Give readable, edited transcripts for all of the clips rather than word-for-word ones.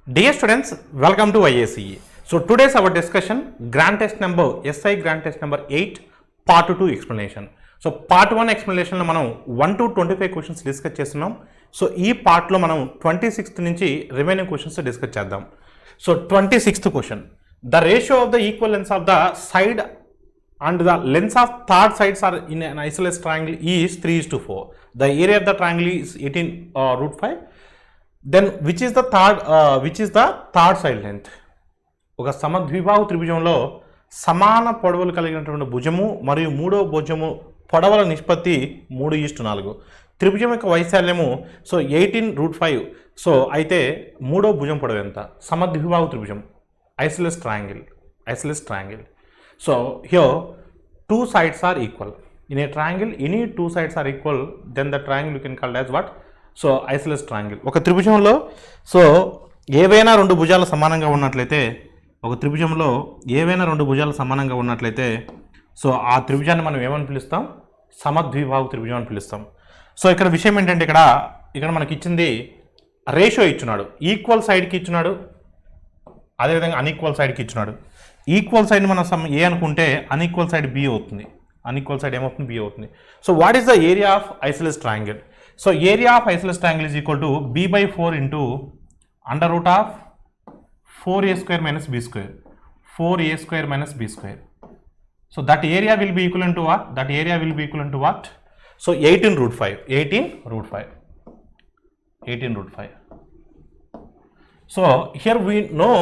Dear students, welcome to IACE. So today's our discussion grand test number SI grand test number 8 part 2 explanation. So part 1 explanation లో మనం 1 to 25 questions discuss చేస్తున్నాం. So ఈ part లో మనం 26th నుంచి remaining questions discuss చేద్దాం. So 26th question, the ratio of the equal lengths of the side and the lengths of third sides are in an isosceles triangle is 3:4. The area of the triangle is 18 root 5. Then which is the third side length? ఒక సమద్విబాహు త్రిభుజంలో సమాన పొడవులు కలిగినటువంటి భుజము మరియు మూడో భుజము పొడవుల నిష్పత్తి 3:4. త్రిభుజం యొక్క వైశాల్యము 18√5. సో అయితే మూడో భుజం పొడవు ఎంత? సమద్విబాహు త్రిభుజం, ఐసోసెలేస్ triangle. So here two sides are equal. In a triangle, any two sides are equal, then the triangle you can call as what? So isosceles triangle. ఒక త్రిభుజంలో సో ఏవైనా రెండు భుజాలు సమానంగా ఉన్నట్లయితే సో ఆ త్రిభుజాన్ని మనం ఏమని పిలుస్తాం? సమద్విబాహు త్రిభుజం అని పిలుస్తాం. సో ఇక్కడ విషయం ఏంటంటే ఇక్కడ మనకి ఇచ్చింది రేషియో ఇచ్చున్నాడు, ఈక్వల్ సైడ్కి ఇచ్చున్నాడు, అదేవిధంగా అన్ఈక్వల్ సైడ్కి ఇచ్చున్నాడు. ఈక్వల్ సైడ్ మనం ఏ అనుకుంటే అన్ఈక్వల్ సైడ్ బి అవుతుంది, బి అవుతుంది. So what is the area of isosceles triangle? So area of isosceles triangle is equal to b/4 into √4a² minus b², 4a² minus b². So that area will be equal to what? So 18√5. So here we know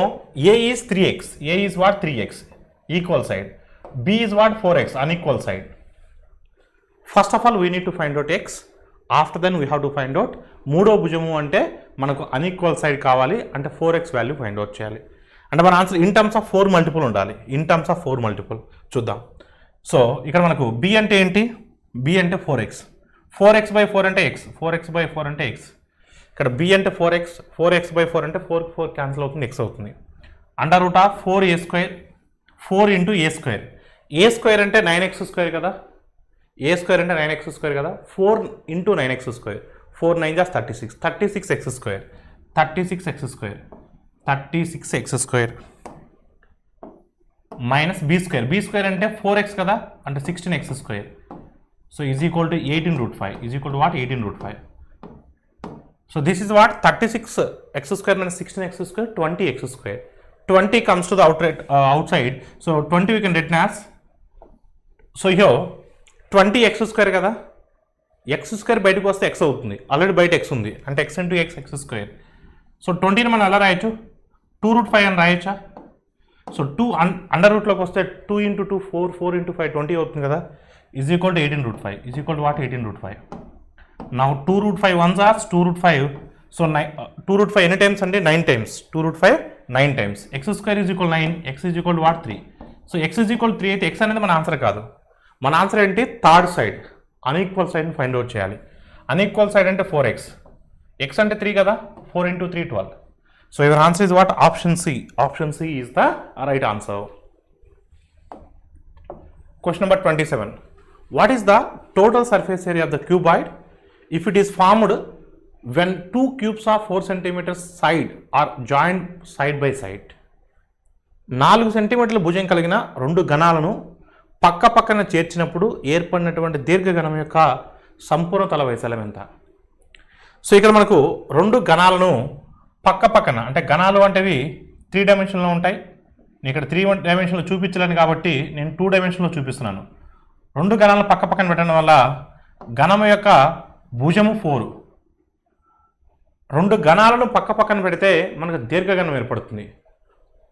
A is 3x. A is what? 3x, equal side. B is what? 4x, unequal side. First of all, we need to find out x. After then, we have to find out మూడో భుజము అంటే మనకు unequal side కావాలి అంటే 4x value find out చేయాలి. అంటే మన answer in terms of 4 multiple ఉండాలి. చూద్దాం. సో ఇక్కడ మనకు b అంటే ఏంటి? b అంటే 4x. 4x/4 అంటే x. 4x/4 అంటే x. ఇక్కడ b అంటే 4x, 4x/4 అంటే 4 క్యాన్సిల్ అవుతుంది, x అవుతుంది. √4a², 4 into a². a² అంటే 9x² కదా, a² అంటే 9x² కదా. 4 into 9x², 4 9 = 36, 36x² minus b² అంటే 4x కదా అంటే 16x². So is equal to 18√5. what? 18√5. So this is what? 36x² minus 16x², 20x². 20 comes to the outside. So 20 we can written as, so here 20x² కదా, x² బయటకు వస్తే x అవుతుంది, already బయట x ఉంది అంటే x into x². So 20ని మనం ఎలా రాయొచ్చు? 2√5 అని రాయొచ్చా? సో 2 అండర్ రూట్లోకి వస్తే 2 ఇంటూ 2 4, 4 ఇంటూ 5 20 అవుతుంది కదా. Is equal to 18√5. what? 18√5. Now 2√5 ones are 2√5. So 2√5 ఎన్ని టైమ్స్ అంటే 9 times. 2√5 9 times. x² is equal 9, x is equal what? 3. So x is equal 3 అయితే x అనేది మన ఆన్సర్ కాదు. మన ఆన్సర్ ఏంటి? థర్డ్ సైడ్, అన్ఈక్వల్ సైడ్ని ఫైండ్ అవుట్ చేయాలి. అన్ఈక్వల్ సైడ్ అంటే 4x, x అంటే 3 కదా, 4 into 3 12. So your answer is what? Option C is the right answer. Question number 27. What is the total surface area of the cuboid if it is formed when two cubes of 4 cm side are joined side by side? 4 సెంటీమీటర్ల భుజం కలిగిన రెండు ఘనాలను పక్క పక్కన చేర్చినప్పుడు ఏర్పడినటువంటి దీర్ఘఘనం యొక్క సంపూర్ణ తల వైశాల్యం ఎంత? సో ఇక్కడ మనకు రెండు ఘనాలను పక్క పక్కన, అంటే ఘనాలు అంటేవి 3 డైమెన్షన్లో ఉంటాయి. నేను ఇక్కడ 3 డైమెన్షన్లో చూపించలేను కాబట్టి నేను 2 డైమెన్షన్లో చూపిస్తున్నాను. రెండు ఘనాలను పక్క పక్కన పెట్టడం వల్ల ఘనము యొక్క భుజము 4. రెండు ఘనాలను పక్క పక్కన పెడితే మనకు దీర్ఘఘనం ఏర్పడుతుంది.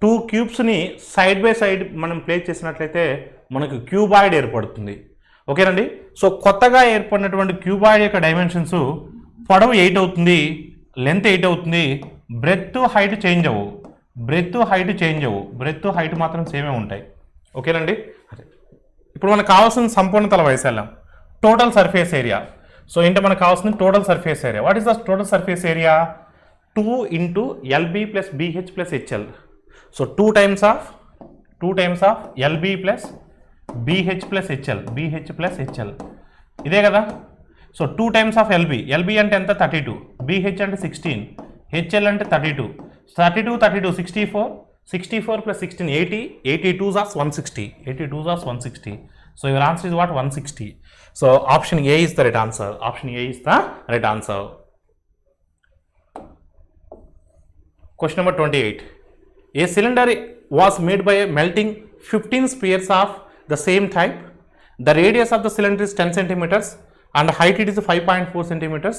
2 క్యూబ్స్ని సైడ్ బై సైడ్ మనం ప్లేస్ చేసినట్లయితే మనకు క్యూబాయిడ్ ఏర్పడుతుంది. ఓకేనండి. సో కొత్తగా ఏర్పడినటువంటి క్యూబాయిడ్ యొక్క డైమెన్షన్స్ పొడవు 8 అవుతుంది, లెంత్ 8 అవుతుంది, బ్రెత్ హైట్ చేంజ్ అవ్వవు, బ్రెత్ హైట్ మాత్రం సేమే ఉంటాయి. ఓకేనండి. ఇప్పుడు మనకు కావాల్సిన సంపూర్ణ తల వైశాల్యం, టోటల్ సర్ఫేస్ ఏరియా. సో ఏంటంటే మనకు కావాల్సింది total surface area. What is the total surface area? 2 into LB plus BH plus HL. So 2 times of LB plus BH plus HL. ఇదే కదా. సో 2 టైమ్స్ ఆఫ్ LB అంటే ఎంత? 32. BH అంటే 16, HL అంటే 32. 32, 32, 64. 64 plus 16, 80. 82s are 160. 82s are 160. So your answer is what? 160. So option A is the right answer. Option A is the right answer. Question number 28. A cylinder was made by melting 15 spheres of the same type. The radius of the cylinder is 10 centimeters and height it is 5.4 centimeters.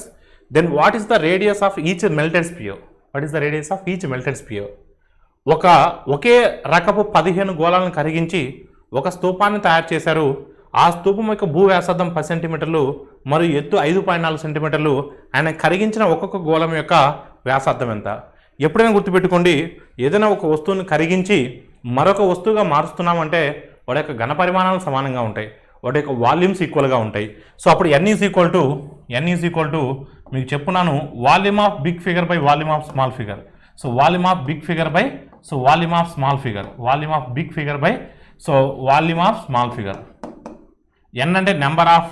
Then what is the radius of each melted sphere? What is the radius of each melted sphere? ఒకే రకపు 15 గోళాలను కరిగించి ఒక స్తూపాన్ని తయారు చేశారు. ఆ స్తూపం యొక్క భూ వ్యాసార్థం 10 సెంటీమీటర్లు మరియు ఎత్తు 5.4 సెంటీమీటర్లు. ఆయన కరిగించిన ఒక్కొక్క గోళం యొక్క వ్యాసార్థం ఎంత? ఎప్పుడైనా గుర్తుపెట్టుకోండి, ఏదైనా ఒక వస్తువుని కరిగించి మరొక వస్తువుగా మారుస్తున్నామంటే వాటి యొక్క ఘన పరిమాణాలు సమానంగా ఉంటాయి, వాటి యొక్క వాల్యూమ్స్ ఈక్వల్గా ఉంటాయి. సో అప్పుడు n ఈజ్ ఈక్వల్ టు మీకు చెప్పున్నాను, volume of big figure by volume of small figure. So volume of big figure by volume of small figure. Volume of big figure by volume of small figure. n అంటే number of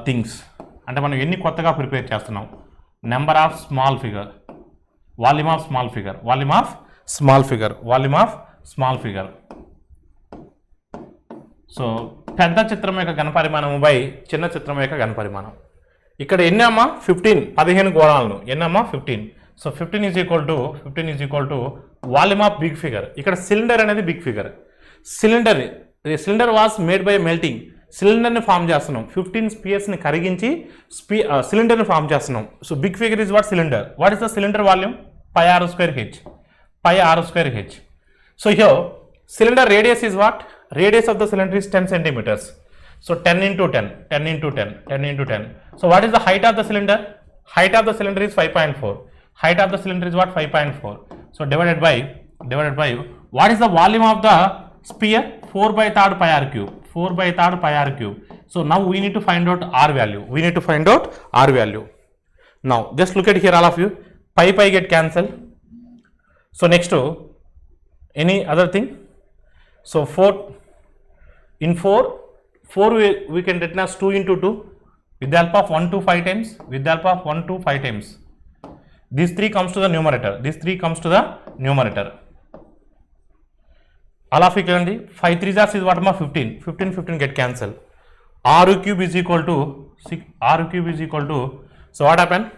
things, అంటే మనం ఎన్ని కొత్తగా prepare చేస్తున్నాం. Number of small figure, volume of small figure, volume of small figure, volume of small figure. So పెద్ద చిత్రం యొక్క ఘనపరిమాణం by చిన్న చిత్రం యొక్క ఘనపరిమాణం. ఇక్కడ ఎన్ని అమ్మా? 15 గోళాలను. ఎన్నమ్మా? 15. So 15 is equal to volume of big figure. ఇక్కడ సిలిండర్ అనేది big figure. Cylinder was made by melting. సిలిండర్ని ఫామ్ చేస్తున్నాం, 15 స్పియర్స్ని కరిగించి సిలిండర్ని ఫామ్ చేస్తున్నాం. So big figure is what? Cylinder. What is the cylinder volume? pi r square h. pi r square h. So here cylinder radius is what? Radius of the cylinder is 10 centimeters. So 10 into 10, 10 into 10, 10 into 10. So what is the height of the cylinder? Height of the cylinder is 5.4. Height of the cylinder is what? 5.4. So divided by what is the volume of the sphere? 4 by 3rd pi r cube. 4 by 3rd pi r cube. So now we need to find out r value. Now just look at here, all of you. Pi get cancelled. So next, any other thing? So 4 we can written as 2 into 2 with the help of 1 to 5 times. With the help of 1 to 5 times. These 3 comes to the numerator. All of you can 5 3s is what? 15 get cancelled. R cube is equal to 6. R cube is equal to, so what happened?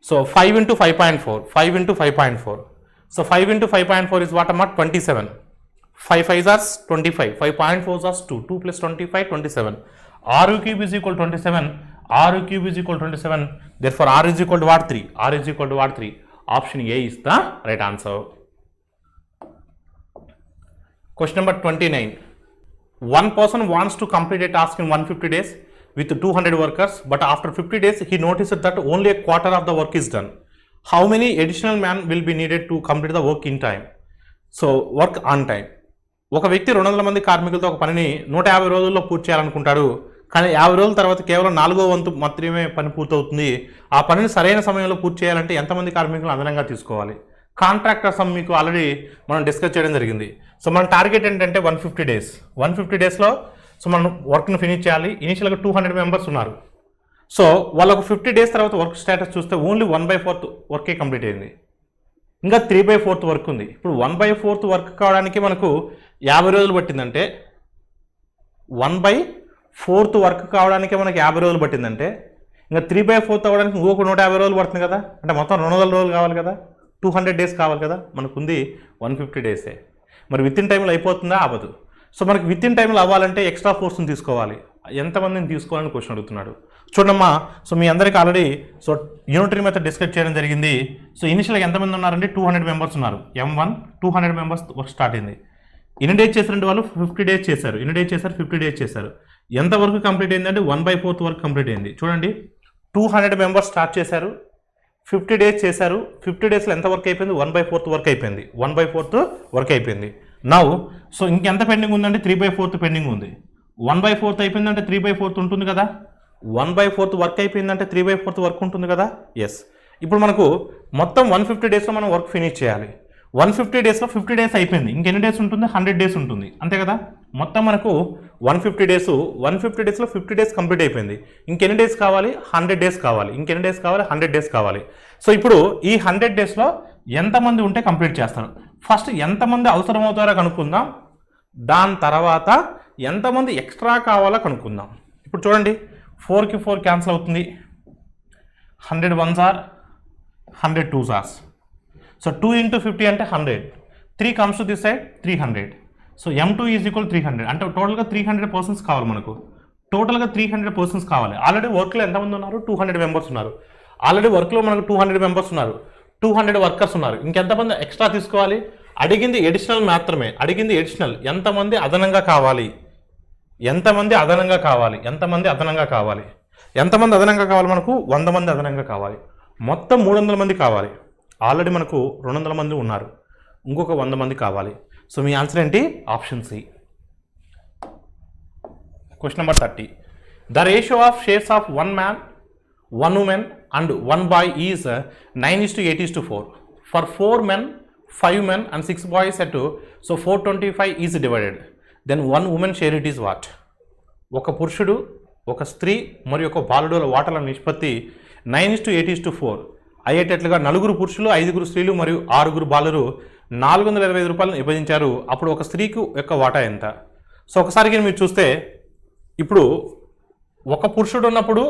So 5 into 5.4. 5 into 5.4. So 5 into 5.4 is what? 27. 5 5s are 25. 5.4s are 2. 2 plus 25, 27. R cube is equal to 27. R cube is equal to 27. Therefore R is equal to what? 3. R is equal to what? 3. Option A is the right answer. Question number 29. One person wants to complete a task in 150 days with 200 workers, but after 50 days he noticed that only a quarter of the work is done. How many additional men will be needed to complete the work in time? So work on time. ఒక వ్యక్తి 200 మంది కార్మికులతో ఒక పనిని 150 రోజుల్లో పూర్తి చేయాలనుకుంటాడు. కానీ 50 రోజుల తర్వాత కేవలం 4వ వంతు మాత్రమే పని పూర్తవుతుంది. ఆ పనిని సరైన సమయంలో పూర్తి చేయాలంటే ఎంతమంది కార్మికులు అదనంగా తీసుకోవాలి? కాంట్రాక్టర్ సమ్ మీకు ఆల్రెడీ మనం డిస్కస్ చేయడం జరిగింది. సో మన టార్గెట్ ఏంటంటే 150 డేస్. 150 డేస్లో సో మనం వర్క్ను ఫినిష్ చేయాలి. ఇనిషియల్గా 200 మెంబర్స్ ఉన్నారు. సో వాళ్ళకు 50 డేస్ తర్వాత వర్క్ స్టేటస్ చూస్తే ఓన్లీ 1/4 వర్కే కంప్లీట్ అయింది. ఇంకా 3/4 వర్క్ ఉంది. ఇప్పుడు 1/4 వర్క్ కావడానికి మనకు 50 రోజులు పట్టిందంటే 1/4 వర్క్ కావడానికి మనకి 50 రోజులు పట్టిందంటే ఇంకా 3/4 అవ్వడానికి ఇంకొక 150 రోజులు పడుతుంది కదా. అంటే మొత్తం 200 రోజులు కావాలి కదా, 200 డేస్ కావాలి కదా. మనకు ఉంది 150 డేసే. మరి విత్ ఇన్ టైంలో అయిపోతుందా? అవ్వదు. సో మనకి విత్ ఇన్ టైంలో అవ్వాలంటే ఎక్స్ట్రా ఫోర్స్ని తీసుకోవాలి. ఎంతమందిని తీసుకోవాలని క్వశ్చన్ అడుగుతున్నాడు. చూడమ్మా, సో మీ అందరికీ already so unitary method discuss చేయడం జరిగింది. సో ఇనిషియల్గా ఎంతమంది ఉన్నారంటే 200 మెంబర్స్ ఉన్నారు. M1 200 మెంబర్స్ వర్క్ స్టార్ట్ అయింది. ఎన్ని డేస్ చేశారంటే వాళ్ళు 50 డేస్ చేశారు. 50 డేస్ చేశారు. ఎంత వరకు కంప్లీట్ అయిందంటే 1/4 వరకు కంప్లీట్ అయింది. చూడండి, 200 మెంబర్స్ స్టార్ట్ చేశారు, 50 డేస్ చేశారు. 50 డేస్లో ఎంత వర్క్ అయిపోయింది? 1/4 వర్క్ అయిపోయింది. 1/4 వర్క్ అయిపోయింది. నౌ సో ఇంకెంత పెండింగ్ ఉందంటే 3/4 పెండింగ్ ఉంది. 1/4 అయిపోయిందంటే 3/4 ఉంటుంది కదా. 1/4 వర్క్ అయిపోయిందంటే 3/4 వర్క్ ఉంటుంది కదా. ఎస్. ఇప్పుడు మనకు మొత్తం 150 డేస్లో మనం వర్క్ ఫినిష్ చేయాలి. 150 డేస్లో 50 డేస్ అయిపోయింది. ఇంకెన్ని డేస్ ఉంటుంది? 100 డేస్ ఉంటుంది. అంతే కదా. మొత్తం మనకు 150 డేస్, 150 డేస్లో 50 డేస్ కంప్లీట్ అయిపోయింది. ఇంకెన్ని డేస్ కావాలి? 100 డేస్ కావాలి. ఇంకెన్ని డేస్ కావాలి? 100 డేస్ కావాలి. సో ఇప్పుడు ఈ 100 డేస్లో ఎంతమంది ఉంటే కంప్లీట్ చేస్తారు. ఫస్ట్ ఎంతమంది అవసరమవుతారో కనుక్కుందాం, దాని తర్వాత ఎంతమంది ఎక్స్ట్రా కావాలో కనుక్కుందాం. ఇప్పుడు చూడండి, 4కి 4 క్యాన్సిల్ అవుతుంది, 100 1s are 100 2s are. So 2 into 50 అంటే 100, 3 comes to this side 300. So M2 is equal 300, అంటే టోటల్గా 300 పర్సన్స్ కావాలి మనకు. టోటల్గా 300 పర్సన్స్ కావాలి. ఆల్రెడీ వర్క్లో ఎంతమంది ఉన్నారు? 200 మెంబర్స్ ఉన్నారు. ఆల్రెడీ వర్క్లో మనకు 200 మెంబర్స్ ఉన్నారు, 200 వర్కర్స్ ఉన్నారు. ఇంకెంతమంది ఎక్స్ట్రా తీసుకోవాలి? అడిగింది ఎడిషనల్ మాత్రమే, అడిగింది ఎడిషనల్. ఎంతమంది అదనంగా కావాలి? ఎంతమంది అదనంగా కావాలి? ఎంతమంది అదనంగా కావాలి? ఎంతమంది అదనంగా కావాలి మనకు? 100 మంది అదనంగా కావాలి. మొత్తం 300 మంది కావాలి. ఆల్రెడీ మనకు 200 మంది ఉన్నారు, ఇంకొక 100 మంది కావాలి. సో మీ ఆన్సర్ ఏంటి? Option C. Question number 30. The ratio of shares of 1 man, 1 woman and 1 boy is 9:8:4. For 4 men, 5 men and 6 boys at 2, so 425 is divided. Then 1 woman share it is what? ఒక పురుషుడు, ఒక స్త్రీ మరియు ఒక బాలుడుల వాటాల నిష్పత్తి 9:8:4 అయ్యేటట్లుగా 4 పురుషులు, 5 స్త్రీలు మరియు 6 బాలురు 425 రూపాయలను విభజించారు. అప్పుడు ఒక స్త్రీకి యొక్క వాటా ఎంత? సో ఒకసారికి మీరు చూస్తే, ఇప్పుడు ఒక పురుషుడు ఉన్నప్పుడు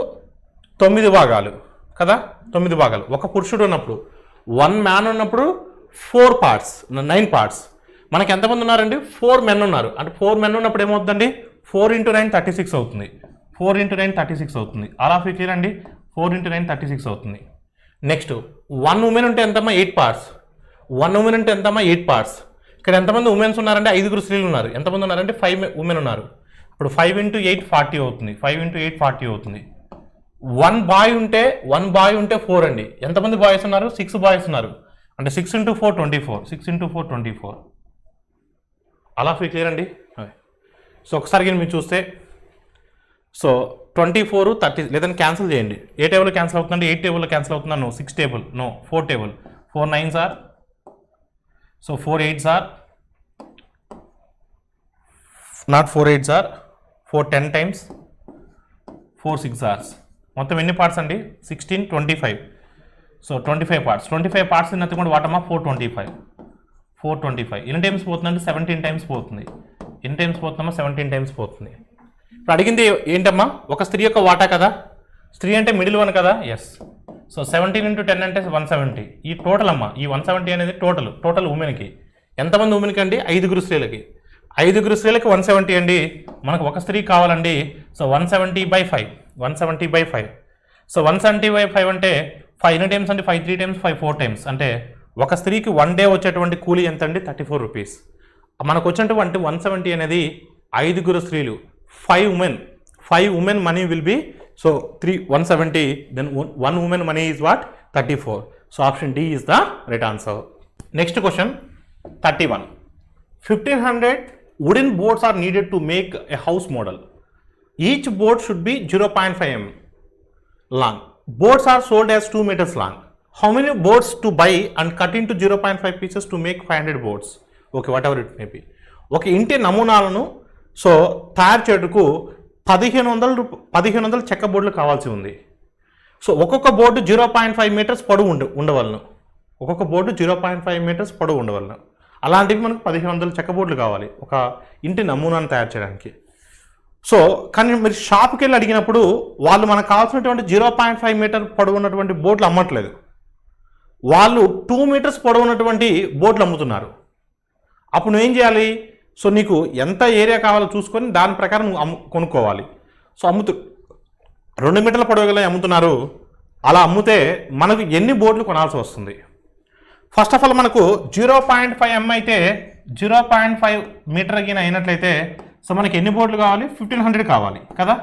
9 భాగాలు కదా, 9 భాగాలు. ఒక పురుషుడు ఉన్నప్పుడు 1 మ్యాన్ ఉన్నప్పుడు 4 పార్ట్స్, 9 పార్ట్స్. మనకి ఎంతమంది ఉన్నారండి? 4 మెన్ ఉన్నారు. అంటే 4 మెన్ ఉన్నప్పుడు ఏమవుతుందండి? 4 into 9 36 అవుతుంది. 4 into 9 36 అవుతుంది. అలా ఫిక్చర్ అండి, 4 into 9 36 అవుతుంది. నెక్స్ట్ 1 ఉమెన్ ఉంటే ఎంతమ్మా? 8 పార్ట్స్. 1 ఉమెన్ అంటే ఎంతమ్మా? 8 పార్ట్స్. ఇక్కడ ఎంతమంది ఉమెన్స్ ఉన్నారంటే 5 స్త్రీలు ఉన్నారు. ఎంతమంది ఉన్నారంటే 5 ఉమెన్ ఉన్నారు. ఇప్పుడు 5 into 8 40 అవుతుంది. 5 into 8 40 అవుతుంది. 1 బాయ్ ఉంటే 4 అండి. ఎంతమంది బాయ్స్ ఉన్నారు? 6 బాయ్స్ ఉన్నారు. అంటే 6 into 4 24. 6 into 4 24. అలా క్లియర్ అండి. సో ఒకసారి మీరు చూస్తే, సో 24 30 లేదని క్యాన్సిల్ చేయండి. ఏ టేబుల్ క్యాన్సిల్ అవుతుందండి? 8 టేబుల్లో క్యాన్సిల్ అవుతుందా? No. 6 table, no. 4 table. 4 9s are, so 4 8s are, not 4 8s are, 4 10 times, 4 6 are. మొత్తం ఎన్ని పార్ట్స్ అండి? 16 25. So 25 parts. 25 పార్ట్స్ ఇన్నది కూడా వాటమ్మా 425. 425 ఎన్ని టైమ్స్ పోతుందండి? 17 టైమ్స్ పోతుంది. ఎన్ని టైమ్స్ పోతుందమ్మా? 17 టైమ్స్ పోతుంది. ఇప్పుడు అడిగింది ఏంటమ్మా? ఒక స్త్రీ యొక్క వాటా కదా, స్త్రీ అంటే మిడిల్ వన్ కదా. ఎస్. సో 17 into 10 అంటే 170. ఈ టోటల్ అమ్మా, ఈ 170 అనేది టోటల్ ఉమెన్కి. ఎంతమంది ఉమెన్కి అండి? 5 స్త్రీలకి. 5 స్త్రీలకి 170 అండి. మనకు ఒక స్త్రీ కావాలండి. సో 170/5. 170/5. సో 170/5 అంటే 5 ఎన్ని టైమ్స్ అంటే 5 3 times, 5 4 times. అంటే ఒక స్త్రీకి 1 day వచ్చేటువంటి కూలీ ఎంత అండి? 34 రూపీస్. మనకు వచ్చినటువంటి 170 అనేది 5 స్త్రీలు, 5 women. 5 women money will be, so 170, then 1 women money is what? 34. So option D is the right answer. Next question 31. 1500 wooden boards are needed to make a house model. Each board should be 0.5 mm long. Boards are sold as 2 meters long. How many boards to buy and cut into 0.5 pieces to make 500 boards? Okay, whatever it may be. ఒక ఇంటి నమూనాలను so తయారు చేయటకు 1500 చెక్క బోర్డులు కావాల్సి ఉంది. So ఒక్కొక్క బోర్డు 0.5 మీటర్స్ పొడవు ఉండవలను. ఒక్కొక్క బోర్డు 0.5 మీటర్స్ పొడవు ఉండవలను. అలాంటివి మనకు 1500 చెక్క బోర్డులు కావాలి ఒక ఇంటి నమూనాను తయారు చేయడానికి. సో కానీ మీరు షాప్కి వెళ్ళి అడిగినప్పుడు వాళ్ళు మనకు కావాల్సినటువంటి 0.5 మీటర్ పొడవు ఉన్నటువంటి బోర్డులు అమ్మట్లేదు. వాళ్ళు 2 meters పొడవు ఉన్నటువంటి బోర్డులు అమ్ముతున్నారు. అప్పుడు నువ్వేం చేయాలి? సో నీకు ఎంత ఏరియా కావాలో చూసుకొని దాని ప్రకారం నువ్వు కొనుక్కోవాలి. సో 2 మీటర్ల పొడవు గల అమ్ముతున్నారు. అలా అమ్మితే మనకు ఎన్ని బోర్డులు కొనాల్సి వస్తుంది? ఫస్ట్ ఆఫ్ ఆల్ మనకు 0.5 mm అయితే 0.5 మీటర్ గిన అయినట్లయితే సో మనకి ఎన్ని బోర్డులు కావాలి? 1500 కావాలి కదా.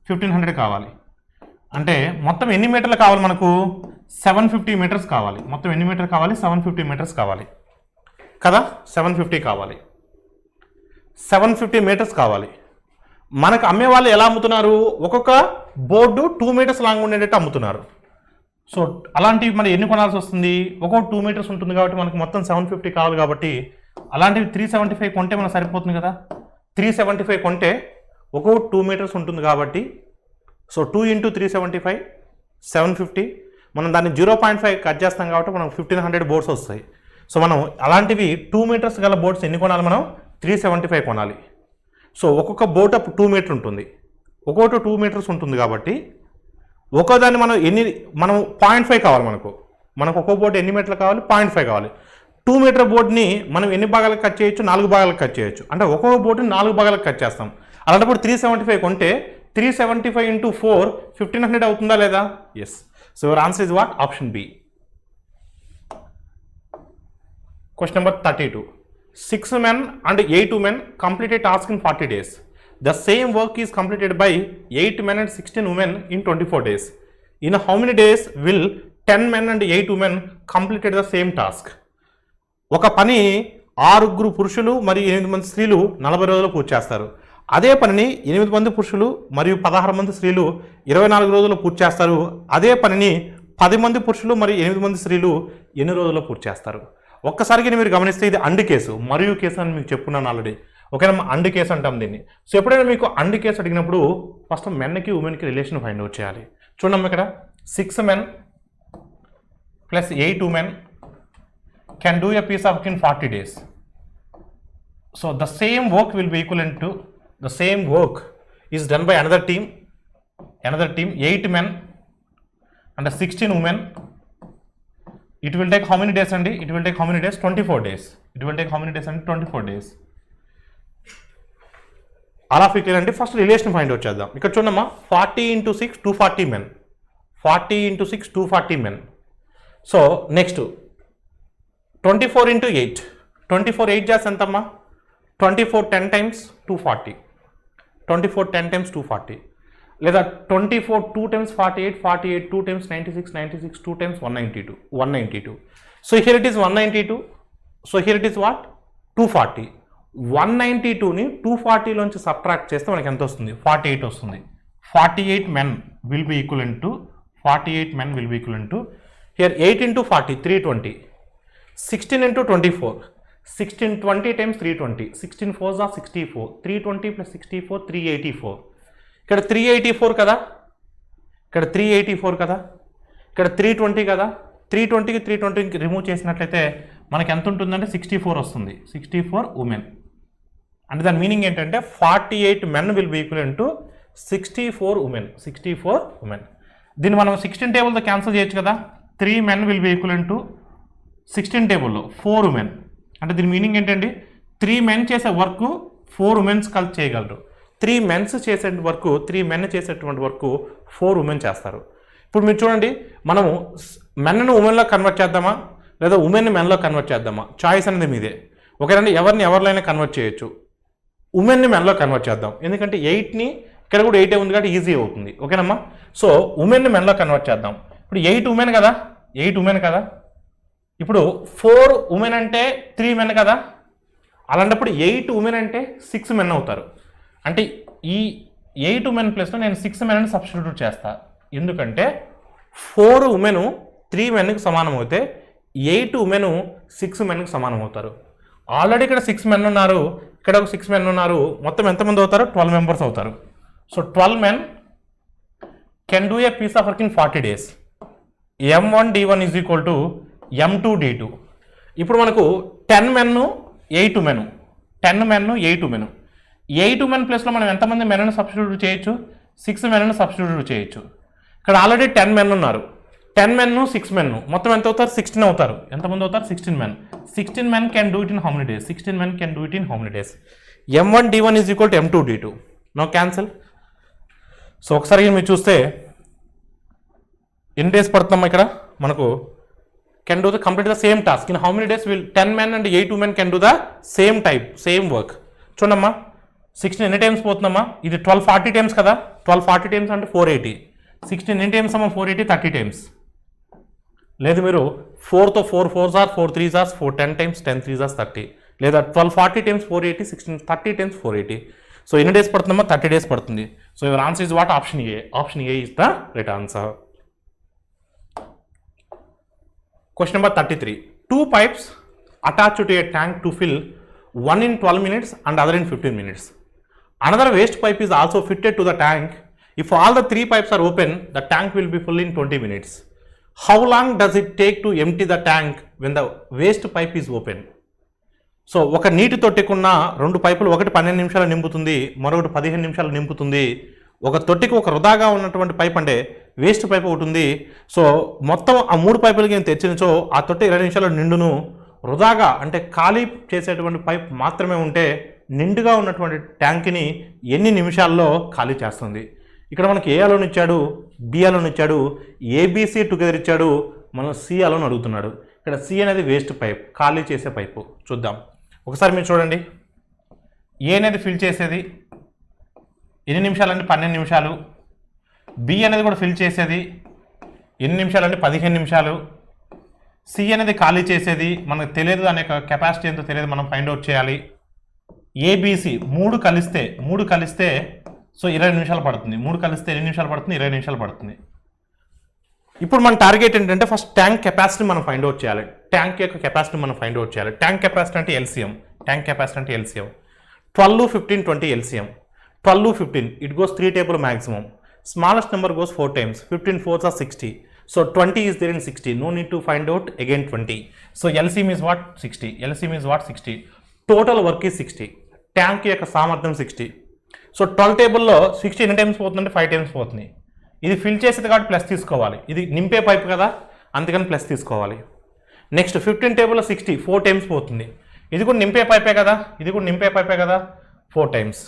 1500 కావాలి అంటే మొత్తం ఎన్ని మీటర్లు కావాలి మనకు? 750 మీటర్స్ కావాలి. మొత్తం ఎన్ని మీటర్ కావాలి? 750 మీటర్స్ కావాలి కదా. 750 కావాలి. 750 మీటర్స్ కావాలి. మనకు అమ్మే వాళ్ళు ఎలా అమ్ముతున్నారు? ఒక్కొక్క బోర్డు 2 meters లాంగ్ ఉండేటట్టు అమ్ముతున్నారు. సో అలాంటివి మనం ఎన్ని కొనాల్సి వస్తుంది? ఒక్కొక్క 2 meters ఉంటుంది కాబట్టి మనకు మొత్తం 750 కావాలి కాబట్టి అలాంటివి 375 కొంటే మనకు సరిపోతుంది కదా. 375 కొంటే ఒక్కొక్క 2 meters ఉంటుంది కాబట్టి సో 2 into 375 750 మనం దాన్ని 0.5 కట్ చేస్తాం కాబట్టి మనం 1500 బోర్డ్స్ వస్తాయి. సో మనం అలాంటివి 2 మీటర్స్ గల బోర్డ్స్ ఎన్ని కొనాలి, మనం 375 కొనాలి. సో ఒక్కొక్క బోట్ అప్పుడు 2 మీటర్ ఉంటుంది, ఒక్కొక్కటి 2 మీటర్స్ ఉంటుంది కాబట్టి ఒక్కోదాన్ని మనం 0.5 కావాలి మనకు ఒక్కో బోర్డు ఎన్ని మీటర్లు కావాలి, 0.5 కావాలి. 2 మీటర్ బోర్డుని మనం ఎన్ని భాగాలకు కట్ చేయొచ్చు, 4 భాగాలకు కట్ చేయొచ్చు. అంటే ఒక్కొక్క బోర్డుని 4 భాగాలకు కట్ చేస్తాం. అలాంటప్పుడు 375 కొంటే 375 into 4 1500 అవుతుందా లేదా? Yes. So your answer is what? Option B. Question number 32. 6 men and 8 women complete a task in 40 days. The same work is completed by 8 men and 16 women in 24 days. In how many days will 10 men and 8 women completed the same task? ఒక పని 6 పురుషులు మరియు 8 మంది స్త్రీలు 40 రోజులు పూర్తి చేస్తారు. అదే పనిని 8 మంది పురుషులు మరియు 16 మంది స్త్రీలు 24 రోజుల్లో పూర్తి చేస్తారు. అదే పనిని 10 మంది పురుషులు మరియు 8 మంది స్త్రీలు ఎన్ని రోజుల్లో పూర్తి చేస్తారు? ఒక్కసారిగా మీరు గమనిస్తే ఇది అండ్ కేసు, మరియు కేసు అని మీకు చెప్పుకున్నాను ఆల్రెడీ. ఓకేనా, అండ్ కేసు అంటాం దీన్ని. సో ఎప్పుడైనా మీకు అండ్ కేసు అడిగినప్పుడు ఫస్ట్ మెన్కి ఉమెన్కి రిలేషన్ ఫైండ్ అవుట్ చేయాలి. చూడమ్మా ఇక్కడ 6 men plus 8 women can do a piece of work in 40 days. So the same work will be equivalent to, the same work is done by another team, 8 men and 16 women. It will take how many days అండి? It will take how many days? 24 days. It will take how many days అండి? 24 days. అలా fix అంటే first relation find out చేద్దాం. ఇక్కడ చూడమ్మా 40 into 6 240 men, 40 into 6 240 men. So next 24 into 8, 24 8 చేస్తే ఎంతమ్మా? 24 10 times 240, 24 10 times 240. లేదా 24 2 times 48, 48 2 times 96, 96 2 times 192, 192. So here it is 192. So here it is what? 240. 192ని 240 లోంచి సబ్ట్రాక్ట్ చేస్తే మనకి ఎంత వస్తుంది? 48 వస్తుంది. 48 men will be equivalent to, 48 men will be equivalent to, here 8 into 40 320, 16 into 24, 16 20 times 320, 16 4s are 64, 320 plus 64 384. ఇక్కడ 384 కదా, ఇక్కడ 384 కదా, ఇక్కడ 320 కదా. 320కి 320కి రిమూవ్ చేసినట్లయితే మనకి ఎంత ఉంటుందంటే 64 వస్తుంది. 64 ఉమెన్. అంటే దాని మీనింగ్ ఏంటంటే 48 men will be equivalent to 64 women, 64 women. దీన్ని మనం 16 టేబుల్తో క్యాన్సిల్ చేయొచ్చు కదా. 3 men will be equivalent to 16 టేబుల్లో 4 women. అంటే దీని మీనింగ్ ఏంటండి? 3 men చేసే వర్క్ 4 women కలిసి చేయగలరు. 3 men చేసే వర్క్, 3 men చేసేటువంటి వర్క్ 4 women చేస్తారు. ఇప్పుడు మీరు చూడండి, మనము మెన్ను ఉమెన్లో కన్వర్ట్ చేద్దామా లేదా ఉమెన్ని మెన్లో కన్వర్ట్ చేద్దామా? చాయిస్ అనేది మీదే. ఓకేనండి, ఎవరిని ఎవరిలో కన్వర్ట్ చేయొచ్చు. ఉమెన్ని మెన్లో కన్వర్ట్ చేద్దాం, ఎందుకంటే 8ని ఇక్కడ కూడా 8 ఉంది కాబట్టి ఈజీ అవుతుంది. ఓకేనమ్మా, సో ఉమెన్ని మెన్లో కన్వర్ట్ చేద్దాం. ఇప్పుడు 8 ఉమెన్ కదా, 8 ఉమెన్ కదా. ఇప్పుడు 4 ఉమెన్ అంటే 3 men కదా. అలాంటప్పుడు 8 ఉమెన్ అంటే 6 men అవుతారు. అంటే ఈ 8 ఉమెన్ ప్లస్లో నేను 6 men అని సబ్స్టిట్యూట్ చేస్తా. ఎందుకంటే 4 ఉమెను 3 menకి సమానం అవుతే 8 ఉమెను 6 menకి సమానం అవుతారు. ఆల్రెడీ ఇక్కడ 6 men ఉన్నారు, ఇక్కడ ఒక 6 men ఉన్నారు. మొత్తం ఎంతమంది అవుతారు? 12 members అవుతారు. So 12 men can do a piece of work in 40 days. M1 D1 is equal to M2 D2. ఇప్పుడు మనకు 10 men 8 women, 10 men 8 women. 8 women ప్లస్లో మనం ఎంతమంది మెన్ను సబ్స్టిట్యూట్ చేయొచ్చు? 6 menను సబ్స్టిట్యూట్ చేయొచ్చు. ఇక్కడ ఆల్రెడీ 10 men ఉన్నారు, 10 men 6 men మొత్తం ఎంత అవుతారు? 16 అవుతారు. ఎంతమంది అవుతారు? 16 men. 16 men can do it in how many days? 16 men can do it in how many days? M1 D1 is equal to M2 D2. No cancel. So ఒకసారి మీరు చూస్తే ఎన్ని డేస్ పడుతుందమ్మా ఇక్కడ మనకు? can do the complete the same task. In how many days will 10 men and 8 women can do the same type, same work? చూడమ్మా 16 ఎన్ని times పోతుందమ్మా? ఇది 1240 times కదా. 1240 times అంటే 480. 16 ఎన్ని టైమ్స్ అమ్మా? 480 30 times. లేదు మీరు 4తో 4 4s are 4 3s are 4 10 times 10 3s are 30. లేదా 1240 times 480 16 30 times 480. సో ఎన్ని డేస్ పడుతుందమ్మా? 30 days పడుతుంది. So your answer is what? Option A. Option A is the right answer. Question number 33. 2 pipes attached to a tank to fill, one in 12 minutes and other in 15 minutes. Another waste pipe is also fitted to the tank. If all the 3 pipes are open, the tank will be full in 20 minutes. How long does it take to empty the tank when the waste pipe is open. So ఒక నీటి తొట్టికున్న రెండు పైపులు, ఒకటి 12 నిమిషాలు నింపుతుంది, మరొకటి 15 నిమిషాలు నింపుతుంది. ఒక తొట్టికి ఒక వృధాగా ఉన్నటువంటి పైప్ అంటే వేస్ట్ పైప్ ఒకటి ఉంది. సో మొత్తం ఆ 3 పైపులకి నేను తెచ్చినచో ఆ తొట్టి 20 నిమిషాలు నిండును. వృధాగా అంటే ఖాళీ చేసేటువంటి పైప్ మాత్రమే ఉంటే నిండుగా ఉన్నటువంటి ట్యాంక్ని ఎన్ని నిమిషాల్లో ఖాళీ చేస్తుంది. ఇక్కడ మనకి ఏ అలోన్ ఇచ్చాడు, బి అలోన్ ఇచ్చాడు, ఏబిసి టుగెదర్ ఇచ్చాడు, మనం సి అలోన్ అడుగుతున్నాడు. ఇక్కడ సి అనేది వేస్ట్ పైప్, ఖాళీ చేసే పైపు. చూద్దాం ఒకసారి మీరు చూడండి. ఏ అనేది ఫిల్ చేసేది ఎన్ని నిమిషాలు అంటే 12 నిమిషాలు. బి అనేది కూడా ఫిల్ చేసేది ఎన్ని నిమిషాలు అంటే 15 నిమిషాలు. సి అనేది ఖాళీ చేసేది మనకు తెలియదు, దాని యొక్క కెపాసిటీ ఎంతో తెలియదు, మనం ఫైండ్ అవుట్ చేయాలి. ఏబిసి మూడు కలిస్తే సో 20 నిమిషాలు పడుతుంది. 3 కలిస్తే ఎన్ని నిమిషాలు పడుతుంది? 20 నిమిషాలు పడుతుంది. ఇప్పుడు మన టార్గెట్ ఏంటంటే ఫస్ట్ ట్యాంక్ కెపాసిటీ మనం ఫైండ్ అవుట్ చేయాలి. ట్యాంక్ యొక్క కెపాసిటీ మనం ఫైండ్ అవుట్ చేయాలి. ట్యాంక్ కెపాసిటీ అంటే ఎల్సిఎం. ట్యాంక్ కెపాసిటీ అంటే LCM 12, 15, 20 LCM. 12, 15 it goes 3 table maximum. Smallest number goes 4 times. 15 4s are 60. So 20 is there in 60. No need to find out again 20. So LCM is what? 60. LCM is what? 60. Total work is 60. Tank యొక్క సామర్థ్యం 60. So 12 టేబుల్లో 60 ఎన్ని times పోతుందంటే 5 times పోతుంది. ఇది fill చేసేది కాబట్టి plus తీసుకోవాలి. ఇది నింపే పైప్ కదా, అందుకని ప్లస్ తీసుకోవాలి. నెక్స్ట్ 15 టేబుల్లో 60 4 టైమ్స్ పోతుంది. ఇది కూడా నింపే పైపే కదా, ఇది కూడా నింపే పైపే కదా, 4 టైమ్స్.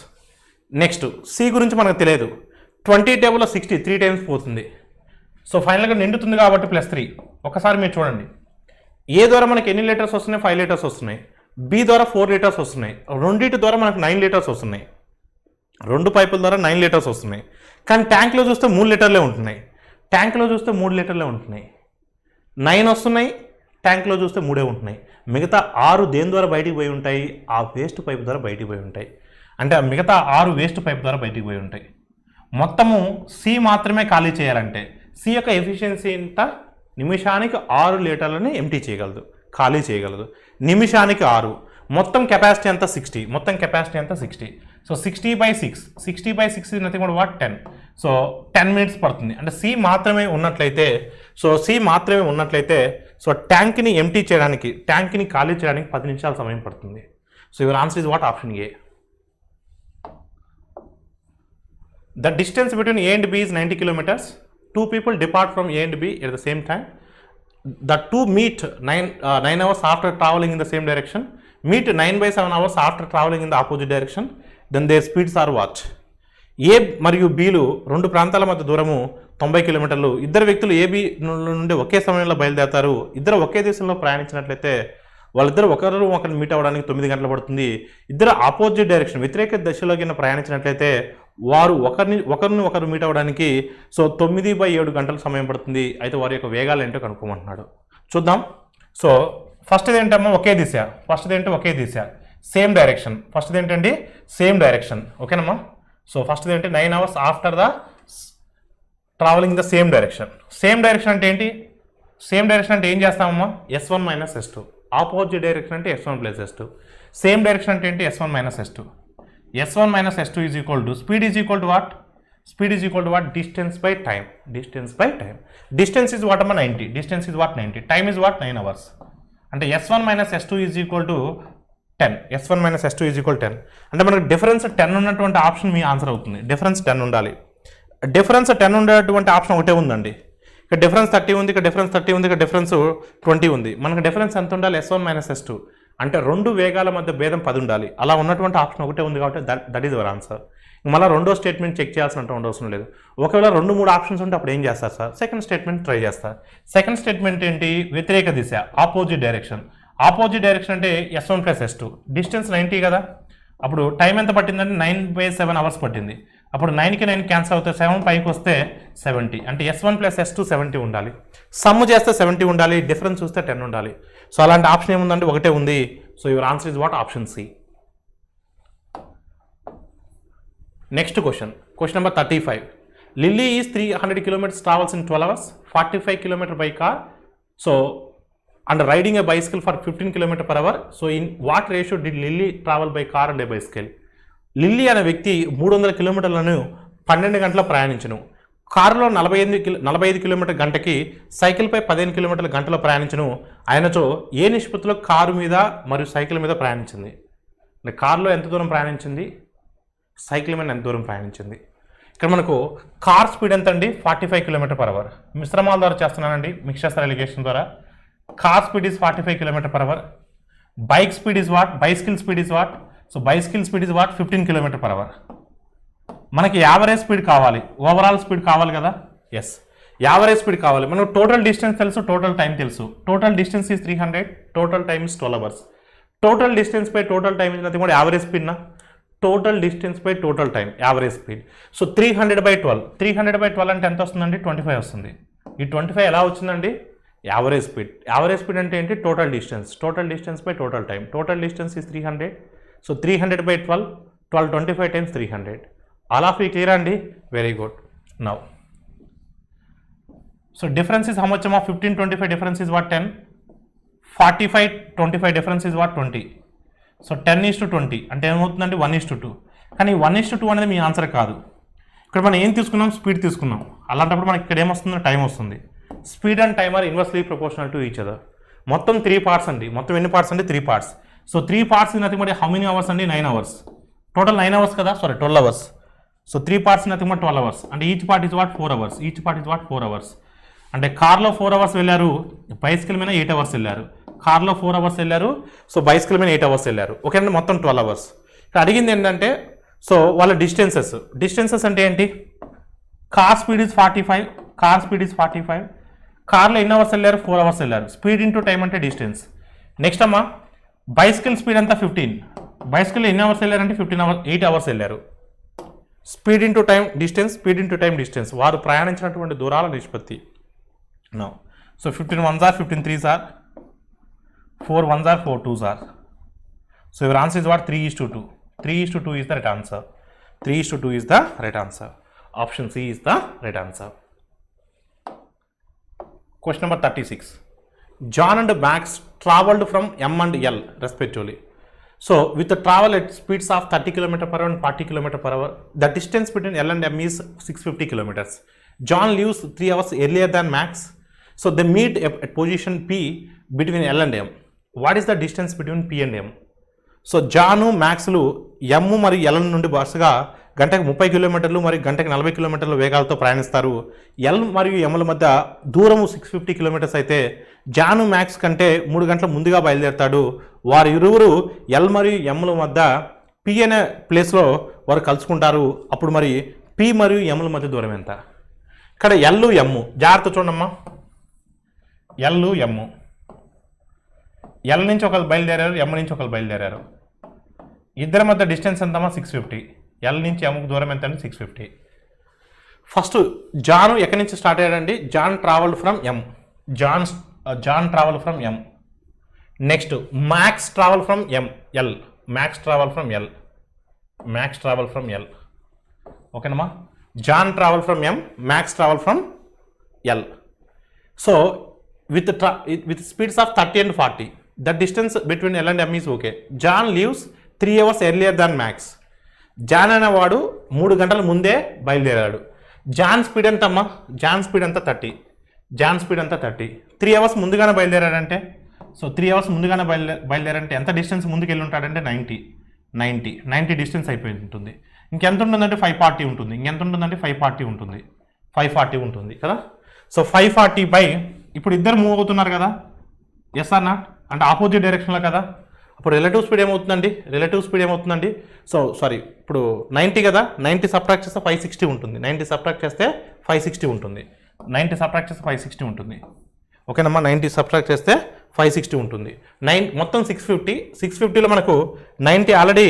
నెక్స్ట్ సి గురించి మనకు తెలియదు. 20 టేబుల్లో 60 3 టైమ్స్ పోతుంది. సో ఫైనల్గా నిండుతుంది కాబట్టి +3. ఒకసారి మీరు చూడండి, ఏ ద్వారా మనకి ఎన్ని లీటర్స్ వస్తున్నాయి? 5 లీటర్స్ వస్తున్నాయి. బి ద్వారా 4 లీటర్స్ వస్తున్నాయి. రెండింటి ద్వారా మనకు 9 లీటర్స్ వస్తున్నాయి. 2 పైపుల ద్వారా 9 లీటర్స్ వస్తున్నాయి. కానీ ట్యాంక్లో చూస్తే 3 లీటర్లే ఉంటున్నాయి. ట్యాంక్లో చూస్తే 3 లీటర్లే ఉంటున్నాయి. 9 వస్తున్నాయి, ట్యాంక్లో చూస్తే 3 ఉంటున్నాయి. మిగతా 6 దేని ద్వారా బయటికి పోయి ఉంటాయి? ఆ వేస్ట్ పైప్ ద్వారా బయటికి పోయి ఉంటాయి. అంటే ఆ మిగతా 6 వేస్ట్ పైప్ ద్వారా బయటికి పోయి ఉంటాయి. మొత్తము సి మాత్రమే ఖాళీ చేయాలంటే సి యొక్క ఎఫిషియన్సీ ఎంత? నిమిషానికి 6 లీటర్లని ఎంటీ చేయగలదు, ఖాళీ చేయగలదు. నిమిషానికి 6. మొత్తం కెపాసిటీ ఎంత? 60. మొత్తం కెపాసిటీ ఎంత? 60. So 60/6. 60/6 is nothing but what? 10. So 10 minutes పడుతుంది. అంటే సి మాత్రమే ఉన్నట్లయితే సో ట్యాంక్ని ఎంటీ చేయడానికి, ట్యాంక్ని ఖాళీ చేయడానికి 10 నిమిషాల సమయం పడుతుంది. So your answer is what? Option A. The distance between A and B is 90 kilometers. 2 people depart from A and B at the same time. The two meet 9 hours after traveling in the same direction. Meet 9/7 hours after traveling in the opposite direction. Then their speeds are what? A మరియు Bలు రెండు ప్రాంతాల మధ్య దూరము 90 కిలోమీటర్లు. ఇద్దరు వ్యక్తులు AB నుండి ఒకే సమయంలో బయలుదేరతారు. ఇద్దరు ఒకే దిశలో ప్రయాణించినట్లయితే వాళ్ళిద్దరు ఒకరిని మీట్ అవ్వడానికి 9 గంటలు పడుతుంది. ఇద్దరు ఆపోజిట్ డైరెక్షన్, వ్యతిరేక దిశలో కింద ప్రయాణించినట్లయితే వారు ఒకరు మీట్ అవ్వడానికి సో 9/7 గంటల సమయం పడుతుంది. అయితే వారి యొక్క వేగాలు ఏంటో కనుక్కోమంటున్నాడు. చూద్దాం. సో ఫస్ట్ ఏంటమ్మా? ఒకే దిశ. ఒకే దిశ, సేమ్ డైరెక్షన్. ఏంటండి? Same direction. ఓకేనమ్మా? సో ఫస్ట్ ఏంటి? 9 hours after the travelling the same direction. Same direction అంటే ఏంటి? సేమ్ డైరెక్షన్ అంటే ఏం చేస్తామమ్మా? S1 - S2. ఆపోజిట్ డైరెక్షన్ అంటే S1 + S2. సేమ్ డైరెక్షన్ అంటే ఏంటి? S1 - S2. S1 - S2 is equal to speed is equal to what? Speed is equal to what? Distance by time. Distance is what? 90. Distance is what? 90. Time is what? 9 hours. అంటే S1 - S2 is equal to 10. S1 - S2 is equal to 10. అంటే మనకు difference 10 ఉన్నటువంటి option మీ answer అవుతుంది. Difference 10 ఉండాలి. Difference 10 ఉండేటువంటి option ఒకటే ఉందండి. ఇక్కడ డిఫరెన్స్ 30 ఉంది, ఇక్కడ డిఫరెన్స్ 30 ఉంది, ఇక్కడ డిఫరెన్స్ 20 ఉంది. మనకు డిఫరెన్స్ ఎంత ఉండాలి? S1 - S2. అంటే రెండు వేగాల మధ్య భేదం 10 ఉండాలి. అలా ఉన్నటువంటి ఆప్షన్ ఒకటే ఉంది కాబట్టి దట్ ఈజ్ అవర్ ఆన్సర్. మళ్ళీ రెండో స్టేట్మెంట్ చెక్ చేయాల్సినట్టు అవసరం లేదు. ఒకవేళ 2-3 ఆప్షన్స్ ఉంటే అప్పుడు ఏం చేస్తారు సార్? సెకండ్ స్టేట్మెంట్ ట్రై చేస్తారు. సెకండ్ స్టేట్మెంట్ ఏంటి? వ్యతిరేక దిశ, ఆపోజిట్ డైరెక్షన్. ఆపోజిట్ డైరెక్షన్ అంటే S1 + S2. డిస్టెన్స్ 90 కదా. అప్పుడు టైం ఎంత పట్టిందంటే 9/7 అవర్స్ పట్టింది. అప్పుడు 9కి 9 క్యాన్సిల్ అవుతాయి. 7 పైకి వస్తే 70. అంటే S1 + S2 70 ఉండాలి. సమ్ చేస్తే 70 ఉండాలి. డిఫరెన్స్ చూస్తే 10 ఉండాలి. సో అలాంటి ఆప్షన్ ఏముందంటే ఒకటే ఉంది. So your answer is what? Option C. Next question number 35. Lily is 300 kilometers travels in 12 hours, 45 kilometers by car. So and riding a bicycle for 15 kilometers per hour. So in what ratio did Lily travel by car and a bicycle? Lily అనే వ్యక్తి 300 కిలోమీటర్లను 12 గంటల ప్రయాణించను. కారులో 45 kilometre గంటకి, సైకిల్పై 15 కిలోమీటర్ల గంటలో ప్రయాణించను ఆయనతో ఏ నిష్పత్తిలో car మీద మరియు సైకిల్ మీద ప్రయాణించింది? అంటే కారులో ఎంత దూరం ప్రయాణించింది, సైకిల్ మీద ఎంత దూరం ప్రయాణించింది? ఇక్కడ మనకు కార్ స్పీడ్ ఎంత అండి? 45 km/h. మిశ్రమాల ద్వారా చేస్తున్నానండి, మిక్స్చర్ ఎలిగేషన్ ద్వారా. Car speed is 45 km/h. Bike speed is what? Bicycle speed is what? So bicycle speed is what? 15 km/h. మనకి యావరేజ్ స్పీడ్ కావాలి, ఓవరాల్ స్పీడ్ కావాలి కదా. ఎస్, యావరేజ్ స్పీడ్ కావాలి. మనకు టోటల్ డిస్టెన్స్ తెలుసు, టోటల్ టైం తెలుసు. Total distance is 300, total time is 12 hours. Total distance by total time is nothing but average speed నా. Total distance by total time, average speed. So 300/12, 300/12 అంటే ఎంత వస్తుందండి? 25 వస్తుంది. ఈ 25 ఎలా వచ్చిందండి? Average speed. యావరేజ్ స్పీడ్ అంటే ఏంటి? Total distance, total distance by total time. Total distance is 300. So 300/12, 25 times 300. All of you clear అండి? Very good. Now so difference is how much అమ్మా? 15-25 difference is what? 10. 45-25 difference is what? 20. So 10:20 అంటే ఏమవుతుందండి? 1:2. కానీ 1:2 అనేది మీ answer కాదు. ఇక్కడ మనం ఏం తీసుకున్నాం? స్పీడ్ తీసుకున్నాం. అలాంటప్పుడు మనకి ఇక్కడ ఏమొస్తుంది? టైం వస్తుంది. Speed and time are inversely proportional to each other. మొత్తం 3 parts అండి. మొత్తం ఎన్ని పార్ట్స్ అండి? 3 parts. So 3 parts is nothing but how many hours అండి? 9 hours. టోటల్ 9 hours కదా, sorry 12 hours. So 3 parts nothing but 12 hours. అంటే each part is what? 4 hours. Each part is what? 4 hours. అంటే కార్లో 4 hours వెళ్ళారు, bicycle మీద 8 hours వెళ్ళారు. కార్లో 4 hours వెళ్ళారు, సో బైసికల్ మీద 8 hours వెళ్ళారు. ఓకే అండి, మొత్తం 12 hours. ఇక్కడ అడిగింది ఏంటంటే సో వాళ్ళ డిస్టెన్సెస్ అంటే ఏంటి? Car speed is 45, car speed is 45. కార్లో ఎన్ని అవర్స్ వెళ్ళారు? 4 hours వెళ్ళారు. స్పీడ్ ఇంటూ టైం అంటే డిస్టెన్స్. నెక్స్ట్ అమ్మా బైసికల్ స్పీడ్ అంతా 15. బైసికల్ ఎన్ని అవర్స్ వెళ్ళారంటే 15 hours, 8 hours వెళ్ళారు. Speed into time distance, speed into time distance, వారు ప్రయాణించినటువంటి దూరాల నిష్పత్తి. No so 15 1s are 15 3s are 4 1s are 4 2s are. So your answer is what? 3:2. 3:2 is the right answer. 3:2 is the right answer. Option C is the right answer. Question number 36. John and Max traveled from M and L respectively. So with the travel at speeds of 30 km/h and 40 km/h, the distance between L and M is 650 kilometers. John leaves 3 hours earlier than Max. So they meet at position P between L and M. What is the distance between P and M? So John మ్యాక్స్లు M మరియు L నుండి వరుసగా గంటకు 30 కిలోమీటర్లు మరియు గంటకు 40 కిలోమీటర్ల వేగాలతో ప్రయాణిస్తారు. L మరియు ఎమ్ల మధ్య దూరము 650 kilometers అయితే జాను మ్యాక్స్ కంటే 3 గంటల ముందుగా బయలుదేరుతాడు. వారు ఇరువురు ఎల్ మరియు ఎమ్ల మధ్య పి అనే ప్లేస్లో వారు కలుసుకుంటారు. అప్పుడు మరి పి మరియు ఎమ్ల మధ్య దూరం ఎంత? ఇక్కడ ఎల్ ఎమ్ జాగ్రత్త చూడమ్మా. ఎల్ ఎమ్, ఎల్ నుంచి ఒకరు బయలుదేరారు, ఎమ్ నుంచి ఒకరు బయలుదేరారు. ఇద్దరి మధ్య డిస్టెన్స్ ఎంతమ్మా? 650. ఎల్ నుంచి ఎమ్కు దూరం ఎంత అంటే 650. ఫస్ట్ జాన్ ఎక్కడి నుంచి స్టార్ట్ అయ్యాడండి? John travelled from M. John travel from M. Next Max travel from L. Max travel from L. Max travel from L. ఓకేనమ్మా? John travel from M, Max travel from L. So with speeds of 30 and 40, the distance between L and M is okay. John leaves 3 hours earlier than Max. John అనేవాడు 3 గంటల ముందే బయలుదేరాడు. John speed ఎంత అమ్మా? John speed అంతా 30. John speed అంతా 30. 3 hours ముందుగానే బయలుదేరాడంటే, so 3 hours ముందుగానే బయలుదేరంటే ఎంత డిస్టెన్స్ ముందుకు వెళ్ళి ఉంటాడంటే 90 డిస్టెన్స్ అయిపోయి ఉంటుంది. ఇంకెంత ఉంటుందంటే 540 ఉంటుంది. ఇంకెంత ఉంటుందంటే 540 ఉంటుంది. 540 ఉంటుంది కదా. సో 540 బై ఇప్పుడు ఇద్దరు మూవ్ అవుతున్నారు కదా, ఎస్ ఆర్ నాట్? అంటే ఆపోజిట్ డైరెక్షన్లో కదా. అప్పుడు రిలేటివ్ స్పీడ్ ఏమవుతుందండి? సో సారీ, ఇప్పుడు 90 కదా, 90 సబ్ట్రాక్ట్ చేస్తే 560 ఉంటుంది. 90 సబ్ట్రాక్ట్ చేస్తే 560 ఉంటుంది. 90 సబ్ట్రాక్ట్ చేస్తే 560 ఉంటుంది. ఓకేనమ్మా? 90 సబ్ట్రాక్ట్ చేస్తే 560 ఉంటుంది. మొత్తం 650. 650లో మనకు 90 ఆల్రెడీ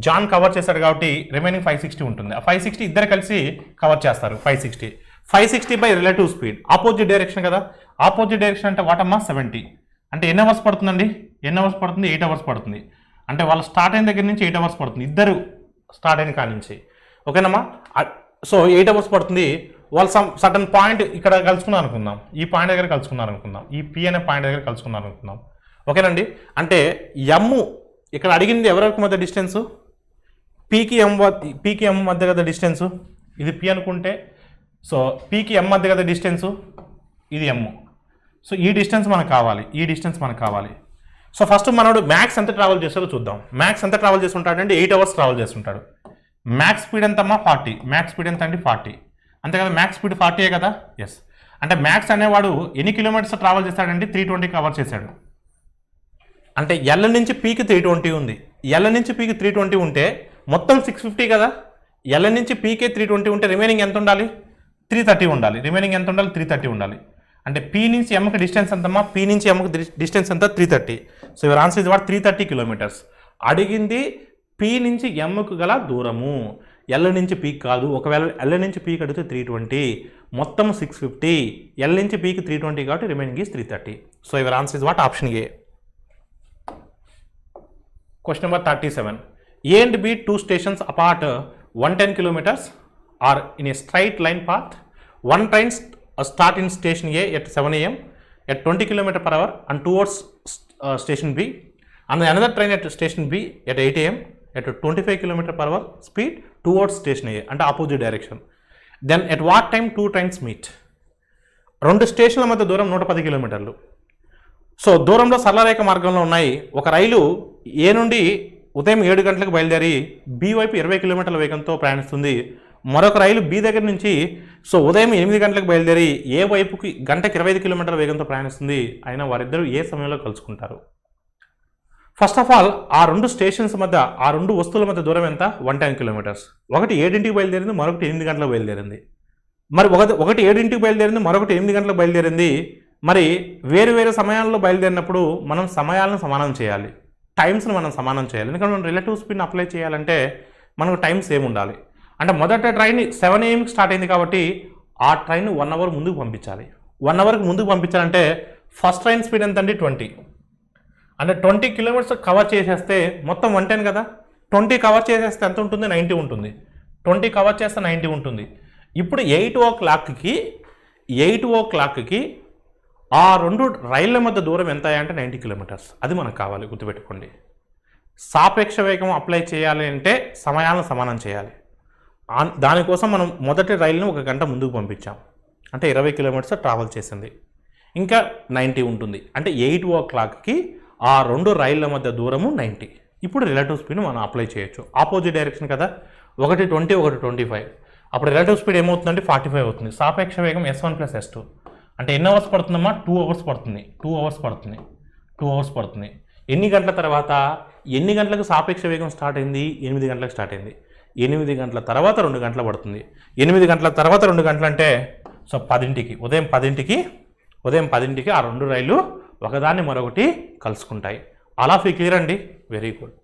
జాన్ కవర్ చేశాడు కాబట్టి రిమైనింగ్ 560 ఉంటుంది. ఆ 560 ఇద్దరు కలిసి కవర్ చేస్తారు. 560 by relative speed, opposite direction కదా. ఆపోజిట్ డైరెక్షన్ అంటే వాటమ్మా 70. అంటే ఎన్ని అవర్స్ పడుతుందండి? 8 hours పడుతుంది. అంటే వాళ్ళు స్టార్ట్ అయిన దగ్గర నుంచి 8 hours పడుతుంది. ఇద్దరు స్టార్ట్ అయిన కాడి నుంచి. ఓకేనమ్మా? సో 8 hours పడుతుంది. వాళ్ళు సర్టన్ పాయింట్ ఇక్కడ కలుసుకున్నారు అనుకుందాం, ఈ పాయింట్ దగ్గర కలుసుకున్నారు అనుకుందాం, ఈ పి అనే పాయింట్ దగ్గర కలుసుకున్నారు అనుకుందాం. ఓకేనండి? అంటే ఎమ్ ఇక్కడ అడిగింది ఎవరికి మధ్య డిస్టెన్స్? పీకి ఎమ్ మధ్య కదా డిస్టెన్స్. ఇది పి అనుకుంటే సో పీకి ఎం మధ్య కదా డిస్టెన్సు, ఇది ఎమ్. సో ఈ డిస్టెన్స్ మనకు కావాలి. సో ఫస్ట్ మనోడు మ్యాక్స్ ఎంత ట్రావెల్ చేస్తాడో చూద్దాం. మ్యాక్స్ ఎంత ట్రావెల్ చేస్తుంటాడంటే 8 hours ట్రావెల్ చేస్తుంటాడు. మ్యాక్స్ స్పీడ్ ఎంతమ్మా 40. మ్యాక్స్ స్పీడ్ ఎంత అండి 40. అంతే కదా, మ్యాక్స్ స్పీడ్ 40 కదా. ఎస్, అంటే మ్యాక్స్ అనేవాడు ఎన్ని కిలోమీటర్స్ ట్రావెల్ చేస్తాడండి 320 కవర్ చేశాడు. అంటే ఎల్ నుంచి పీకి 320 ఉంది. ఎల్ నుంచి పీకి 320 ఉంటే మొత్తం 650 కదా. ఎల్ నుంచి పీకే 320 ఉంటే రిమైనింగ్ ఎంత ఉండాలి, 330 ఉండాలి. రిమైనింగ్ ఎంత ఉండాలి, 330 ఉండాలి. అంటే పీ నుంచి ఎంకి డిస్టెన్స్ ఎంతమ్మా, పీ నుంచి ఎంకి డిస్టెన్స్ ఎంత 330. So your answer is what 330 kilometres. అడిగింది పీ నుంచి ఎంకు గల దూరము, ఎల్ నుంచి పీక్ కాదు. ఒకవేళ ఎల్ నుంచి పీక్ అడిగితే 320, మొత్తం 650. ఎల్ నుంచి పీకి 320 కాబట్టి remaining is 330. So your answer is what option A. Question number 37. A and B, two stations apart 110 kilometers are in a straight line path. One train start in station A at 7 a.m. at 20 km per hour and towards station B, and another train at station B at 8 a.m. at 25 km per hour speed towards station A and opposite direction. Then at what time two trains meet? రెండు స్టేషన్ల మధ్య దూరం 110 కిలోమీటర్లు. So దూరంలో సరళరేఖ మార్గంలో ఉన్నాయి. ఒక రైలు ఏ నుండి ఉదయం 7 గంటలకు బయలుదేరి బి వైపు 20 కిలోమీటర్ల వేగంతో ప్రయాణిస్తుంది. మరొక రైలు బి దగ్గర నుంచి సో ఉదయం 8 గంటలకు బయలుదేరి ఏ వైపుకి గంటకి 25 కిలోమీటర్ల వేగంతో ప్రయాణిస్తుంది. అయినా వారిద్దరూ ఏ సమయంలో కలుసుకుంటారు? ఫస్ట్ ఆఫ్ ఆల్ ఆ రెండు స్టేషన్స్ మధ్య, ఆ రెండు వస్తువుల మధ్య దూరం ఎంత, 110 కిలోమీటర్స్. ఒకటి 7ంటికి బయలుదేరింది, మరొకటి 8 గంటలకు బయలుదేరింది. మరి ఒకటి 7ంటికి బయలుదేరింది, మరొకటి 8 గంటలకు బయలుదేరింది. మరి వేరు వేరు సమయాల్లో బయలుదేరినప్పుడు మనం సమయాలను సమానం చేయాలి, టైమ్స్ని మనం సమానం చేయాలి. ఎందుకంటే మనం రిలేటివ్ స్పీడ్ని అప్లై చేయాలంటే మనకు టైం సేమ్ ఉండాలి. అంటే మొదట ట్రైన్ 7 AM స్టార్ట్ అయింది కాబట్టి ఆ ట్రైన్ 1 hour ముందుకు పంపించాలి. 1 hourకి ముందుకు పంపించాలంటే ఫస్ట్ ట్రైన్ స్పీడ్ ఎంత అండి 20. అంటే 20 కిలోమీటర్స్ కవర్ చేసేస్తే మొత్తం 110 కదా. 20 కవర్ చేసేస్తే ఎంత ఉంటుంది, 90 ఉంటుంది. 20 కవర్ చేస్తే 90 ఉంటుంది. ఇప్పుడు 8 o'clockకి ఆ రెండు రైళ్ల మధ్య దూరం ఎంత అంటే 90 కిలోమీటర్స్. అది మనకు కావాలి, గుర్తుపెట్టుకోండి. సాపేక్ష వేగం అప్లై చేయాలి అంటే సమయాలను సమానం చేయాలి. దానికోసం మనం మొదటి రైలును 1 గంట ముందుకు పంపించాం, అంటే 20 కిలోమీటర్స్ ట్రావెల్ చేసింది. ఇంకా 90 ఉంటుంది. అంటే 8 o'clockకి ఆ రెండు రైళ్ల మధ్య దూరము 90. ఇప్పుడు రిలేటివ్ స్పీడ్ మనం అప్లై చేయొచ్చు. ఆపోజిట్ డైరెక్షన్ కదా, ఒకటి 20, ఒకటి 25. అప్పుడు రిలేటివ్ స్పీడ్ ఏమవుతుందంటే 45 అవుతుంది. సాపేక్ష వేగం S1 + S2. అంటే ఎన్ని అవర్స్ పడుతుందమ్మా, 2 hours పడుతుంది. 2 hours పడుతుంది. ఎన్ని గంటల తర్వాత, ఎన్ని గంటలకు సాపేక్ష వేగం స్టార్ట్ అయింది, 8 గంటలకు స్టార్ట్ అయింది. 8 గంటల తర్వాత 2 గంటలు పడుతుంది. 8 గంటల తర్వాత 2 గంటలు అంటే సో 10ంటికి, ఉదయం 10ంటికి ఆ రెండు రైళ్ళు ఒకదాన్ని మరొకటి కలుసుకుంటాయి. అలా క్లియర్ అండి, very good.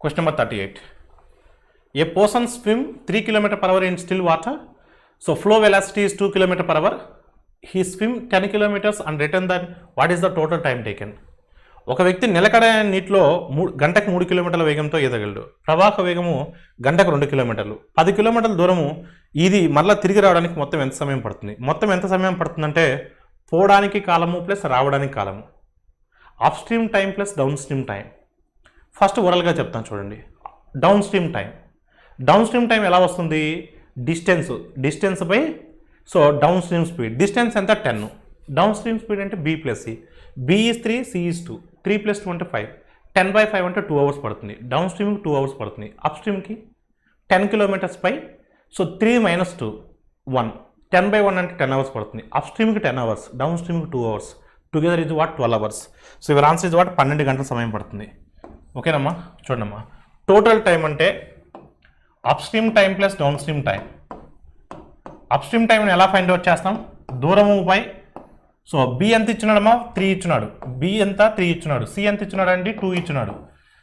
Question number 38. A person swim 3 km/h in still water. So flow velocity is 2 km/h. He swim 10 kilometers and return that. What is the total time taken? ఒక వ్యక్తి నిలకడ నీటిలో గంటకు 3 కిలోమీటర్ల వేగంతో ఈదగలడు. ప్రవాహ వేగము గంటకు 2 కిలోమీటర్లు. 10 కిలోమీటర్ల దూరము ఇది మళ్ళీ తిరిగి రావడానికి మొత్తం ఎంత సమయం పడుతుంది? మొత్తం ఎంత సమయం పడుతుందంటే పోవడానికి కాలము ప్లస్ రావడానికి కాలము. Upstream time plus downstream time. First ఓరల్గా చెప్తాను చూడండి. డౌన్ స్ట్రీమ్ టైం ఎలా వస్తుంది? Distance by so downstream speed. Distance ఎంత 10. డౌన్ స్ట్రీమ్ స్పీడ్ అంటే B + C. B is 3, C is 2. 3 + 2 అంటే 5. 10/5 అంటే 2 hours పడుతుంది. డౌన్ స్ట్రీమ్కి 2 hours పడుతుంది. అప్ స్ట్రీమ్కి 10 kilometers by సో 3 - 2 1. 10/1 అంటే 10 hours పడుతుంది. అప్ స్ట్రీమ్కి 10 hours, డౌన్ స్ట్రీమ్కి 2 hours. Together is what 12 hours. So your answer is what 12 గంటల సమయం పడుతుంది. ఓకేనమ్మా, చూడమ్మా. టోటల్ టైం అంటే upstream time plus downstream time. Upstream టైంని ఎలా ఫైండ్ అవుట్ చేస్తాం? దూరము బై సో B ఎంత ఇచ్చినాడమ్మా, 3 ఇచ్చినాడు. B ఎంత 3 ఇచ్చినాడు. C ఎంత ఇచ్చినాడు అండి, 2 ఇచ్చినాడు.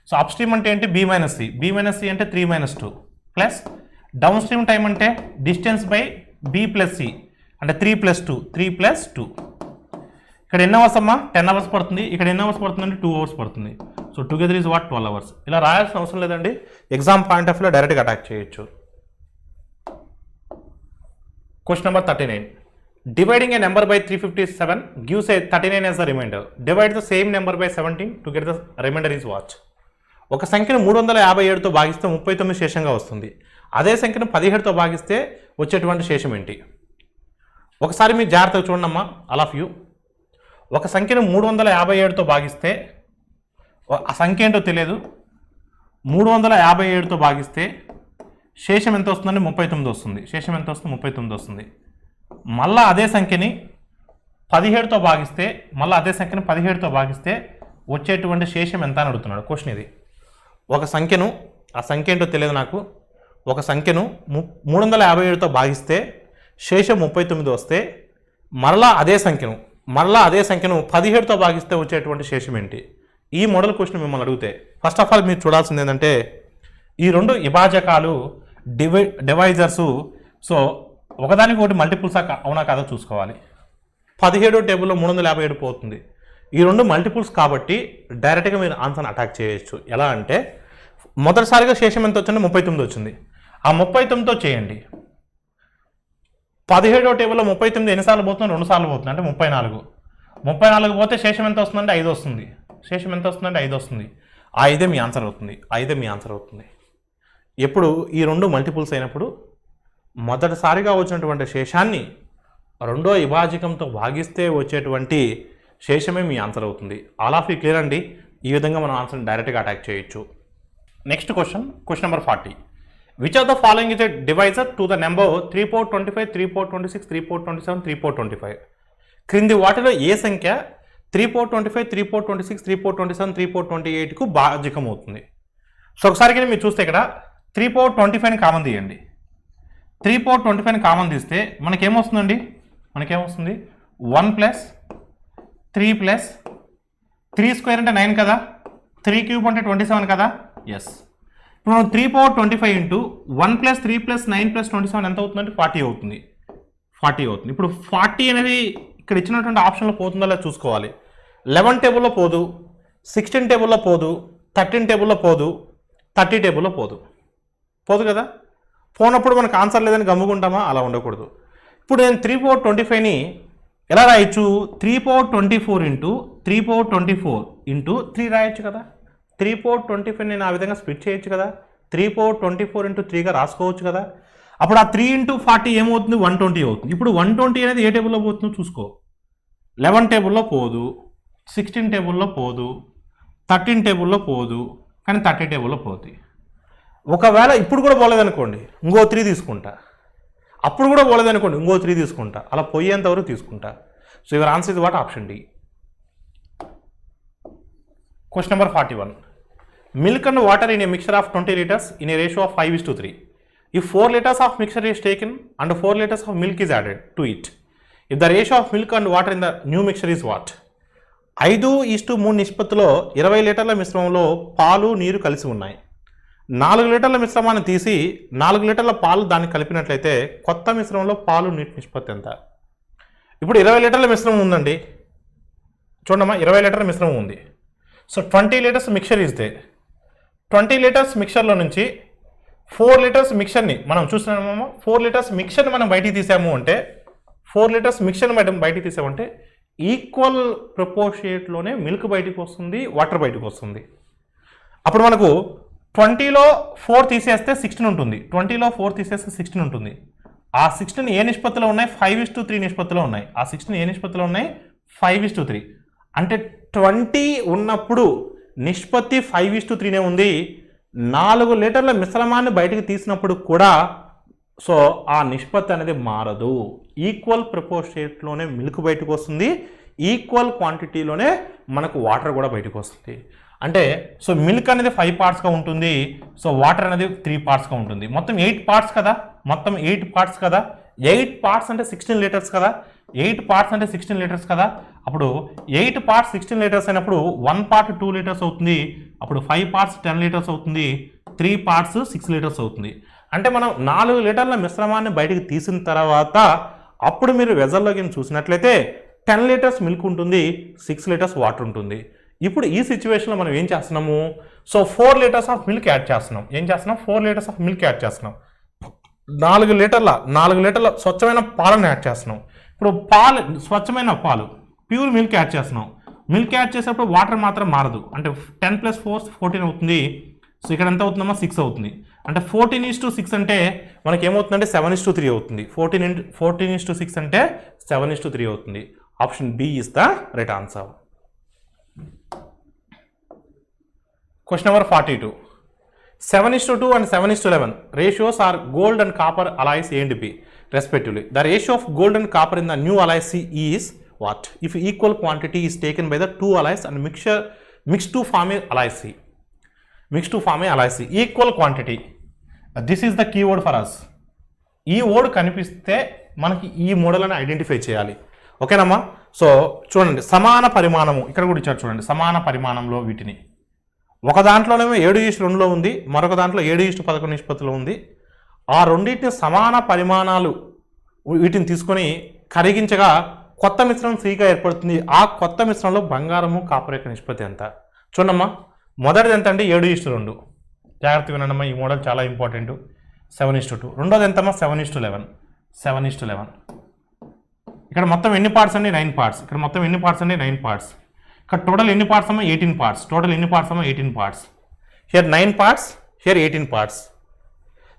సో అప్ స్ట్రీమ్ అంటే ఏంటి, B - C. B - C అంటే 3 - 2 ప్లస్ డౌన్ స్ట్రీమ్ టైం అంటే డిస్టెన్స్ బై B + C అంటే 3 + 2. 3 + 2. ఇక్కడ ఎన్ని అవర్స్ అమ్మా, 10 hours పడుతుంది. ఇక్కడ ఎన్ని అవర్స్ పడుతుందండి, 2 hours పడుతుంది. So together is what 12 hours. ఇలా రాయాల్సిన అవసరం లేదండి, ఎగ్జామ్ పాయింట్ ఆఫ్ వ్యూలో డైరెక్ట్గా అటాక్ చేయొచ్చు. Question number 39. Dividing a number by 357 gives a 39 as the remainder. Divide the same number by 17 to get the remainder is what? ఒక సంఖ్యను 357తో భాగిస్తే 39 శేషంగా వస్తుంది. అదే సంఖ్యను 17తో భాగిస్తే వచ్చేటువంటి శేషం ఏంటి? ఒకసారి మీరు జాగ్రత్తగా చూడండి అమ్మా, ఆల్ ఆఫ్ యూ. ఒక సంఖ్యను 357తో భాగిస్తే ఆ సంఖ్య ఏంటో తెలియదు. 357తో భాగిస్తే శేషం ఎంత వస్తుందంటే 39 వస్తుంది. శేషం ఎంత వస్తుంది? 39 వస్తుంది. మళ్ళీ అదే సంఖ్యని 17తో భాగిస్తే వచ్చేటువంటి శేషం ఎంత అని అడుగుతున్నాడు. క్వశ్చన్ ఇది. ఒక సంఖ్యను, ఆ సంఖ్య ఏంటో తెలియదు నాకు, ఒక సంఖ్యను 357తో భాగిస్తే శేషం 39 వస్తే మరలా అదే సంఖ్యను 17తో భాగిస్తే వచ్చేటువంటి శేషం ఏంటి? ఈ మోడల్ క్వశ్చన్ మిమ్మల్ని అడిగితే ఫస్ట్ ఆఫ్ ఆల్ మీరు చూడాల్సింది ఏంటంటే ఈ రెండు విభాజకాలు డివైజర్సు సో ఒకదానికి ఒకటి మల్టిపుల్స్ అవునా కాదో చూసుకోవాలి. 17 టేబుల్లో 357 పోతుంది. ఈ రెండు మల్టిపుల్స్ కాబట్టి డైరెక్ట్గా మీరు ఆన్సర్ని అటాక్ చేయొచ్చు. ఎలా అంటే మొదటిసారిగా శేషం ఎంత వచ్చింది? 39 వచ్చింది. ఆ 39తో చేయండి. 17 టేబుల్లో 39 ఎన్నిసార్లు పోతుంది? 2 సార్లు పోతుంది, అంటే 34 పోతే శేషం ఎంత వస్తుందంటే 5 వస్తుంది. శేషం ఎంత వస్తుందంటే 5 వస్తుంది. ఆ 5 మీ ఆన్సర్ అవుతుంది. ఎప్పుడు ఈ రెండు మల్టిపుల్స్ అయినప్పుడు మొదటిసారిగా వచ్చినటువంటి శేషాన్ని రెండో విభాజకంతో భాగిస్తే వచ్చేటువంటి శేషమే మీ ఆన్సర్ అవుతుంది. ఆల్ ఆఫ్ యూ క్లియర్ అండి. ఈ విధంగా మనం ఆన్సర్ని డైరెక్ట్గా అటాక్ చేయొచ్చు. Next question number 40. Which of the following is a divisor to the number 3425, 3426, 3427, 3425? క్రింది వాటిలో ఏ సంఖ్య 3425, 3426, 3427, 3428కు భాజకం అవుతుంది? సో ఒకసారి మీరు చూస్తే ఇక్కడ 3425ని కామన్ తీయండి. 3425ని కామన్ తీస్తే మనకేమొస్తుందండి? 1 + 3 + 3 స్క్వేర్ అంటే 9 కదా, 3 క్యూబ్ అంటే 27 కదా. ఎస్. ఇప్పుడు మనం 3/25 ఇంటూ 1 + 3 + 9 + 27 ఎంత అవుతుందంటే 40 అవుతుంది. ఇప్పుడు 40 అనేది ఇక్కడ ఇచ్చినటువంటి ఆప్షన్లో పోతుందో లేదో చూసుకోవాలి. 11 టేబుల్లో పోదు, 16 టేబుల్లో పోదు, 13 టేబుల్లో పోదు, 30 టేబుల్లో పోదు కదా. పోనప్పుడు మనకు ఆన్సర్ లేదని గమ్ముకుంటామా? అలా ఉండకూడదు. ఇప్పుడు నేను 3/25ని ఎలా రాయొచ్చు? 3/24 ఇంటూ 3/24 ఇంటూ 3 రాయొచ్చు కదా. 3/25 నేను ఆ విధంగా స్ప్లిట్ చేయొచ్చు కదా. 3/24 ఇంటూ 3గా రాసుకోవచ్చు కదా. అప్పుడు ఆ 3 × 40 ఏమవుతుంది? 120 అవుతుంది. ఇప్పుడు 120 అనేది ఏ టేబుల్లో పోతుందో చూసుకో. 11 టేబుల్లో పోదు, 16 టేబుల్లో పోదు, 13 టేబుల్లో పోదు, కానీ 30 టేబుల్లో పోతుంది. ఒకవేళ ఇప్పుడు కూడా పోలేదనుకోండి, ఇంకో 3 తీసుకుంటా. అప్పుడు కూడా పోలేదనుకోండి, ఇంకో 3 తీసుకుంటా. అలా పోయేంత వరకు తీసుకుంటా. So your answer is what? Option D. Question number 41. Milk and water in a mixture of 20 liters in a ratio of 5:3. If 4 liters of mixture is taken and 4 liters of milk is added to it, if the ratio of milk and water in the new mixture is what? 5:3 నిష్పత్తిలో 20 లీటర్ల మిశ్రమంలో పాలు నీరు కలిసి ఉన్నాయి. 4 లీటర్ల మిశ్రమాన్ని తీసి 4 లీటర్ల పాలు దాన్ని కలిపినట్లయితే కొత్త మిశ్రమంలో పాలు నీటి నిష్పత్తి ఎంత? ఇప్పుడు 20 లీటర్ల మిశ్రమం ఉందండి. చూడమ్మా, 20 లీటర్ల మిశ్రమం ఉంది. సో 20 లీటర్స్ మిక్చర్ ఇస్తే 20 లీటర్స్ మిక్చర్లో నుంచి 4 లీటర్స్ మిక్చర్ని మనం చూస్తున్నామమ్మా. 4 లీటర్స్ మిక్చర్ని మనం బయటికి తీసాము అంటే 4 లీటర్స్ మిక్చర్ని బయటికి తీసామంటే ఈక్వల్ ప్రపోర్షియేట్లోనే మిల్క్ బయటికి వస్తుంది, వాటర్ బయటికి వస్తుంది. అప్పుడు మనకు 20లో 4 తీసేస్తే 16 ఉంటుంది. 20లో 4 తీసేస్తే 16 ఉంటుంది. ఆ 16 ఏ నిష్పత్తిలో ఉన్నాయి? 5:3 నిష్పత్తిలో ఉన్నాయి. ఆ 16 ఏ నిష్పత్తిలో ఉన్నాయి? 5:3. అంటే 20 ఉన్నప్పుడు నిష్పత్తి 5:3నే ఉంది. 4 లీటర్ల మిశ్రమాన్ని బయటకు తీసినప్పుడు కూడా సో ఆ నిష్పత్తి అనేది మారదు. ఈక్వల్ ప్రపోర్షియేట్లోనే మిల్క్ బయటకు వస్తుంది, ఈక్వల్ క్వాంటిటీలోనే మనకు వాటర్ కూడా బయటకు వస్తుంది. అంటే సో మిల్క్ అనేది 5 పార్ట్స్గా ఉంటుంది, సో వాటర్ అనేది 3 పార్ట్స్గా ఉంటుంది. మొత్తం 8 పార్ట్స్ కదా. 8 పార్ట్స్ అంటే 16 లీటర్స్ కదా. 8 పార్ట్స్ అంటే 16 లీటర్స్ కదా. అప్పుడు 8 పార్ట్స్ 16 లీటర్స్ అయినప్పుడు 1 పార్ట్ 2 లీటర్స్ అవుతుంది. అప్పుడు 5 పార్ట్స్ 10 లీటర్స్ అవుతుంది. 3 పార్ట్స్ 6 లీటర్స్ అవుతుంది. అంటే మనం 4 లీటర్ల మిశ్రమాన్ని బయటకు తీసిన తర్వాత అప్పుడు మీరు వెజల్లోకి చూసినట్లయితే 10 లీటర్స్ మిల్క్ ఉంటుంది, 6 లీటర్స్ వాటర్ ఉంటుంది. ఇప్పుడు ఈ సిచ్యువేషన్లో మనం ఏం చేస్తున్నాము? So 4 litres of milk add చేస్తున్నాం. 4 లీటర్స్ ఆఫ్ మిల్క్ యాడ్ చేస్తున్నాం. 4 లీటర్ల స్వచ్ఛమైన పాలను యాడ్ చేస్తున్నాం. ఇప్పుడు స్వచ్ఛమైన పాలు ప్యూర్ మిల్క్ యాడ్ చేస్తున్నాం. మిల్క్ యాడ్ చేసేటప్పుడు వాటర్ మాత్రం మారదు. అంటే 10 + 4 14 అవుతుంది. సో ఇక్కడ ఎంత అవుతుందమ్మా 6 అవుతుంది. అంటే 14:6 అంటే మనకి ఏమవుతుందంటే 7:3 అవుతుంది. 14:6 అంటే 7:3 అవుతుంది. Option B is the right answer. Question number 42. 7:2 and 7:11 ratios are gold and copper alloys A and B respectively. The ratio of gold and copper in the new alloy C is what? If equal quantity is taken by the two alloys and mixed to form a alloy C. Mixed to form a alloy C. Equal quantity. This is the keyword for us. ఈ word కనిపిస్తే మనకి ఈ మోడల్ని identify చేయాలి. ఓకేనమ్మా? So చూడండి, సమాన పరిమాణము ఇక్కడ కూడా ఇచ్చారు చూడండి. సమాన పరిమాణంలో వీటిని ఒక దాంట్లోనేమో 7:2లో ఉంది, మరొక దాంట్లో 7:11 నిష్పత్తిలో ఉంది. ఆ రెండింటిని సమాన పరిమాణాలు వీటిని తీసుకొని కరిగించగా కొత్త మిశ్రమం Cగా ఏర్పడుతుంది. ఆ కొత్త మిశ్రమంలో బంగారము కాపర్ యొక్క నిష్పత్తి ఎంత? చూడమ్మా, మొదటిది ఎంత అంటే 7:2. జాగ్రత్తగా వినండమ్మా, ఈ మోడల్ చాలా ఇంపార్టెంట్. 7:2. రెండోది ఎంతమ్మా? 7:11. 7:11. ఇక్కడ మొత్తం ఎన్ని పార్ట్స్ అండి? 9 పార్ట్స్. ఇక్కడ మొత్తం ఎన్ని పార్ట్స్ అండి? 9 పార్ట్స్. ఇక్కడ టోటల్ ఎన్ని పార్ట్స్ అమ్మా? 18 పార్ట్స్. టోటల్ ఎన్ని పార్ట్స్ అమ్మా? 18 parts. Here 9 parts, here 18 parts.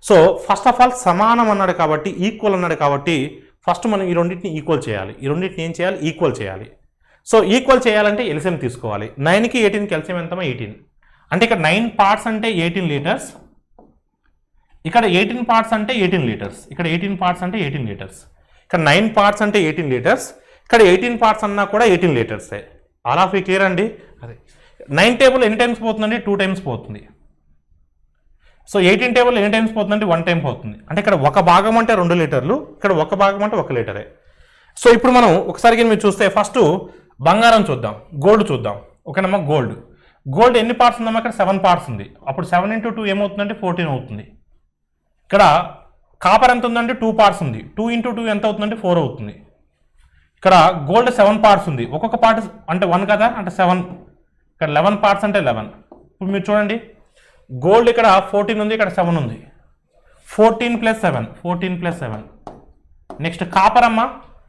So first of all సమానం అన్నాడు కాబట్టి, ఈక్వల్ అన్నాడు కాబట్టి ఫస్ట్ మనం ఈ రెండింటిని ఈక్వల్ చేయాలి. ఈ రెండింటిని ఏం చేయాలి? ఈక్వల్ చేయాలి. సో ఈక్వల్ చేయాలంటే ఎల్సిఎం తీసుకోవాలి. 9కి 18కి ఎల్సిఎం ఎంతమా? 18. అంటే ఇక్కడ 9 పార్ట్స్ అంటే 18 లీటర్స్, ఇక్కడ 18 పార్ట్స్ అంటే 18 లీటర్స్, ఇక్కడ 18 పార్ట్స్ అంటే 18 లీటర్స్. ఇక్కడ 9 పార్ట్స్ అంటే 18 లీటర్స్, ఇక్కడ 18 పార్ట్స్ అన్నా కూడా 18 లీటర్సే. ఆల్ ఆఫ్ యూ క్లియర్ అండి? అదే 9 టేబుల్ ఎన్ని టైమ్స్ పోతుందండి? 2 టైమ్స్ పోతుంది. సో 18 టేబుల్ ఎన్ని టైమ్స్ పోతుందంటే 1 టైం పోతుంది. అంటే ఇక్కడ ఒక భాగం అంటే 2 లీటర్లు, ఇక్కడ ఒక భాగం అంటే 1 లీటరే. సో ఇప్పుడు మనం ఒకసారి మీరు చూస్తే ఫస్ట్ బంగారం చూద్దాం, గోల్డ్ చూద్దాం. ఓకేనమ్మా? గోల్డ్ ఎన్ని పార్ట్స్ ఉందమ్మా? ఇక్కడ 7 పార్ట్స్ ఉంది. అప్పుడు 7 × 2 ఏమవుతుందంటే 14 అవుతుంది. ఇక్కడ కాపర్ ఎంత ఉందంటే 2 పార్ట్స్ ఉంది. 2 × 2 ఎంత అవుతుందంటే 4 అవుతుంది. ఇక్కడ గోల్డ్ 7 పార్ట్స్ ఉంది. ఒక్కొక్క పార్ట్ అంటే 1 కదా, అంటే 7. ఇక్కడ 11 పార్ట్స్ అంటే 11. ఇప్పుడు మీరు చూడండి, గోల్డ్ ఇక్కడ 14 ఉంది, ఇక్కడ 7 ఉంది. 14 + 7, 14 + 7. నెక్స్ట్ కాపర్ అమ్మ,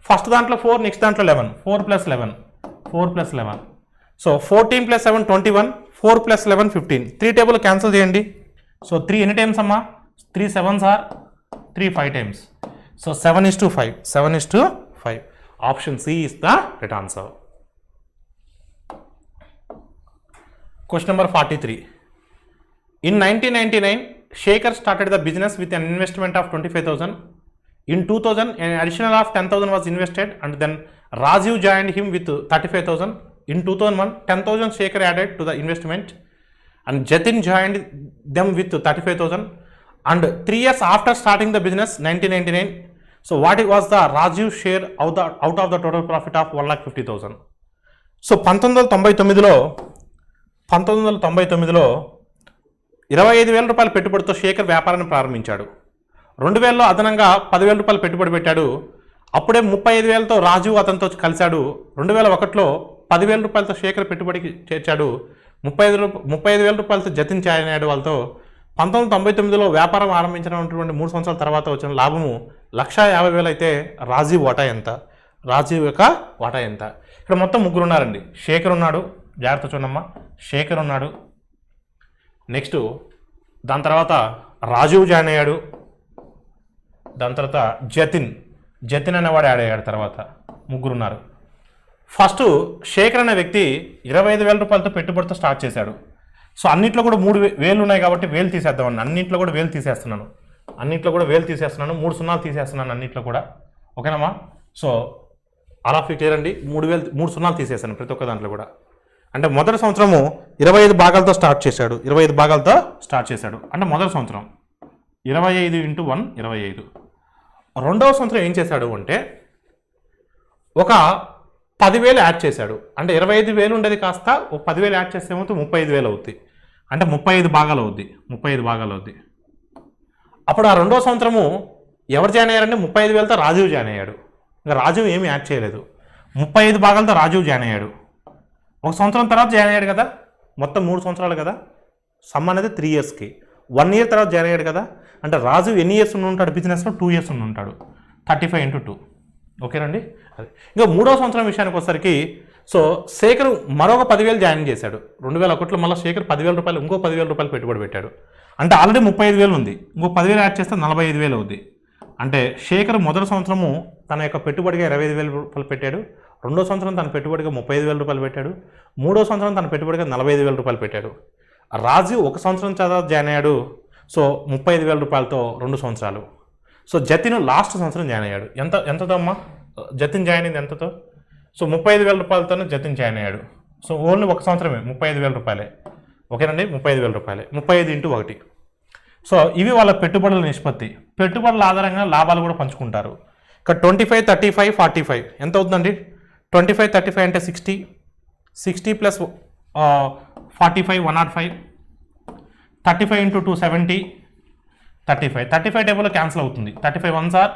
ఫస్ట్ దాంట్లో 4, నెక్స్ట్ దాంట్లో 11, 4 + 11, 4 + 11. సో 14 + 7 21, 4 + 11 15. 3 టేబుల్ క్యాన్సిల్ చేయండి. సో 3 ఎన్ని టైమ్స్ అమ్మా? 3 7s are 3 5 times. So 7:5, 7:5. Option C is the right answer. Question number 43. In 1999, Shekhar started the business with an investment of 25,000. In 2000, an additional of 10,000 was invested, and then Rajiv joined him with 35,000. In 2001, 10,000 Shekhar added to the investment, and Jatin joined them with 35,000. And 3 years after starting the business, 1999, so what was the Rajiv share out of the total profit of 1,50,000? So 1999లో 25,000 రూపాయల పెట్టుబడితో శేఖర్ వ్యాపారాన్ని ప్రారంభించాడు. 2000లో అదనంగా 10,000 రూపాయలు పెట్టుబడి పెట్టాడు. అప్పుడే 35,000తో రాజీవ్ అతనితో కలిశాడు. 2001లో 10,000 రూపాయలతో శేఖర్ పెట్టుబడికి చేర్చాడు. 35,000 రూపాయలతో జతిన్ జాయిన్ అయ్యాడు వాళ్ళతో. 1999లో వ్యాపారం ఆరంభించినటువంటి 3 సంవత్సరాల తర్వాత వచ్చిన లాభము 1,50,000 అయితే రాజీవ్ వాటా ఎంత? రాజీవ్ యొక్క వాటా ఎంత? ఇక్కడ మొత్తం 3 ఉన్నారండి. శేఖర్ ఉన్నాడు, జాగ్రత్త చూడమ్మా, శేఖర్ ఉన్నాడు. నెక్స్ట్ దాని తర్వాత రాజీవ్ జాయిన్ అయ్యాడు. దాని తర్వాత జతిన్ అనేవాడు యాడ్ అయ్యాడు. తర్వాత 3 ఉన్నారు. ఫస్ట్ శేఖర్ అనే వ్యక్తి 25,000 రూపాయలతో పెట్టుబడితో స్టార్ట్ చేశాడు. సో అన్నింటిలో కూడా 3 ఉన్నాయి కాబట్టి వేలు తీసేద్దామని అన్నింటిలో కూడా వేలు తీసేస్తున్నాను. 3 సున్నాలు తీసేస్తున్నాను అన్నింటిలో కూడా. ఓకేనమ్మా? So all of you clear అండి? 3 సున్నాలు తీసేసాను ప్రతి ఒక్క దాంట్లో కూడా. అంటే మొదటి సంవత్సరము 25 భాగాలతో స్టార్ట్ చేశాడు. 25 భాగాలతో స్టార్ట్ చేశాడు అంటే మొదటి సంవత్సరం 25 × 1 25. రెండవ సంవత్సరం ఏం చేశాడు అంటే ఒక 10,000 యాడ్ చేశాడు. అంటే 25,000 ఉండేది కాస్త ఒక 10,000 యాడ్ చేస్తే ఏమవుతుంది? 35,000 అవుద్ది. అంటే 35 భాగాలు అవుద్ది. అప్పుడు ఆ రెండో సంవత్సరము ఎవరు జాయిన్ అయ్యారంటే 35,000తో రాజీవ్ జాయిన్ అయ్యాడు. ఇంకా రాజీవ్ ఏమీ యాడ్ చేయలేదు. 35 భాగాలతో రాజీవ్ జాయిన్ అయ్యాడు. ఒక సంవత్సరం తర్వాత జాయిన్ అయ్యాడు కదా, మొత్తం 3 సంవత్సరాలు కదా. సమ్ అనేది 3 ఇయర్స్కి. 1 ఇయర్ తర్వాత జాయిన్ అయ్యాడు కదా. అంటే రాజీవ్ ఎన్ని ఇయర్స్ ఉండి ఉంటాడు బిజినెస్లో? 2 ఇయర్స్ ఉండి ఉంటాడు. 35 × 2. ఓకేనండి? అదే ఇంకా 3వ సంవత్సరం విషయానికి వచ్చేసరికి సో శేఖర్ మరొక 10,000 జాయిన్ చేశాడు. 2001లో మళ్ళీ శేఖర్ 10,000 రూపాయలు ఇంకో 10,000 రూపాయలు పెట్టుబడి పెట్టాడు. అంటే ఆల్రెడీ 35,000 ఉంది, ఇంకో 10,000 యాడ్ చేస్తే 45,000 అవుద్ది. అంటే శేఖర్ మొదటి సంవత్సరము తన యొక్క పెట్టుబడిగా 25,000 రూపాయలు పెట్టాడు, రెండో సంవత్సరం తన పెట్టుబడిగా 35,000 రూపాయలు పెట్టాడు, మూడో సంవత్సరం తన పెట్టుబడిగా 45,000 రూపాయలు పెట్టాడు. రాజు ఒక సంవత్సరం తర్వాత జాయిన్ అయ్యాడు. సో 35,000 రూపాయలతో 2 సంవత్సరాలు. సో జతిన్ లాస్ట్ సంవత్సరం జాయిన్ అయ్యాడు. ఎంతతో అమ్మా జతిన్ జాయిన్ అయింది ఎంతతో? సో 35,000 రూపాయలతోనే జతిన్ జాయిన్ అయ్యాడు. సో ఓన్లీ ఒక సంవత్సరమే 35,000 రూపాయలే. ఓకేనండి, 35,000 రూపాయలే, 35 × 1. సో ఇవి వాళ్ళ పెట్టుబడుల నిష్పత్తి. పెట్టుబడుల ఆధారంగా లాభాలు కూడా పంచుకుంటారు. ఇక్కడ 25, 35, 45 ఎంత అవుతుందండి? 25, 35 అంటే 60, 60 + 45 105, 35 × 2 70, 35 టేబుల్లో క్యాన్సిల్ అవుతుంది. 35 1s are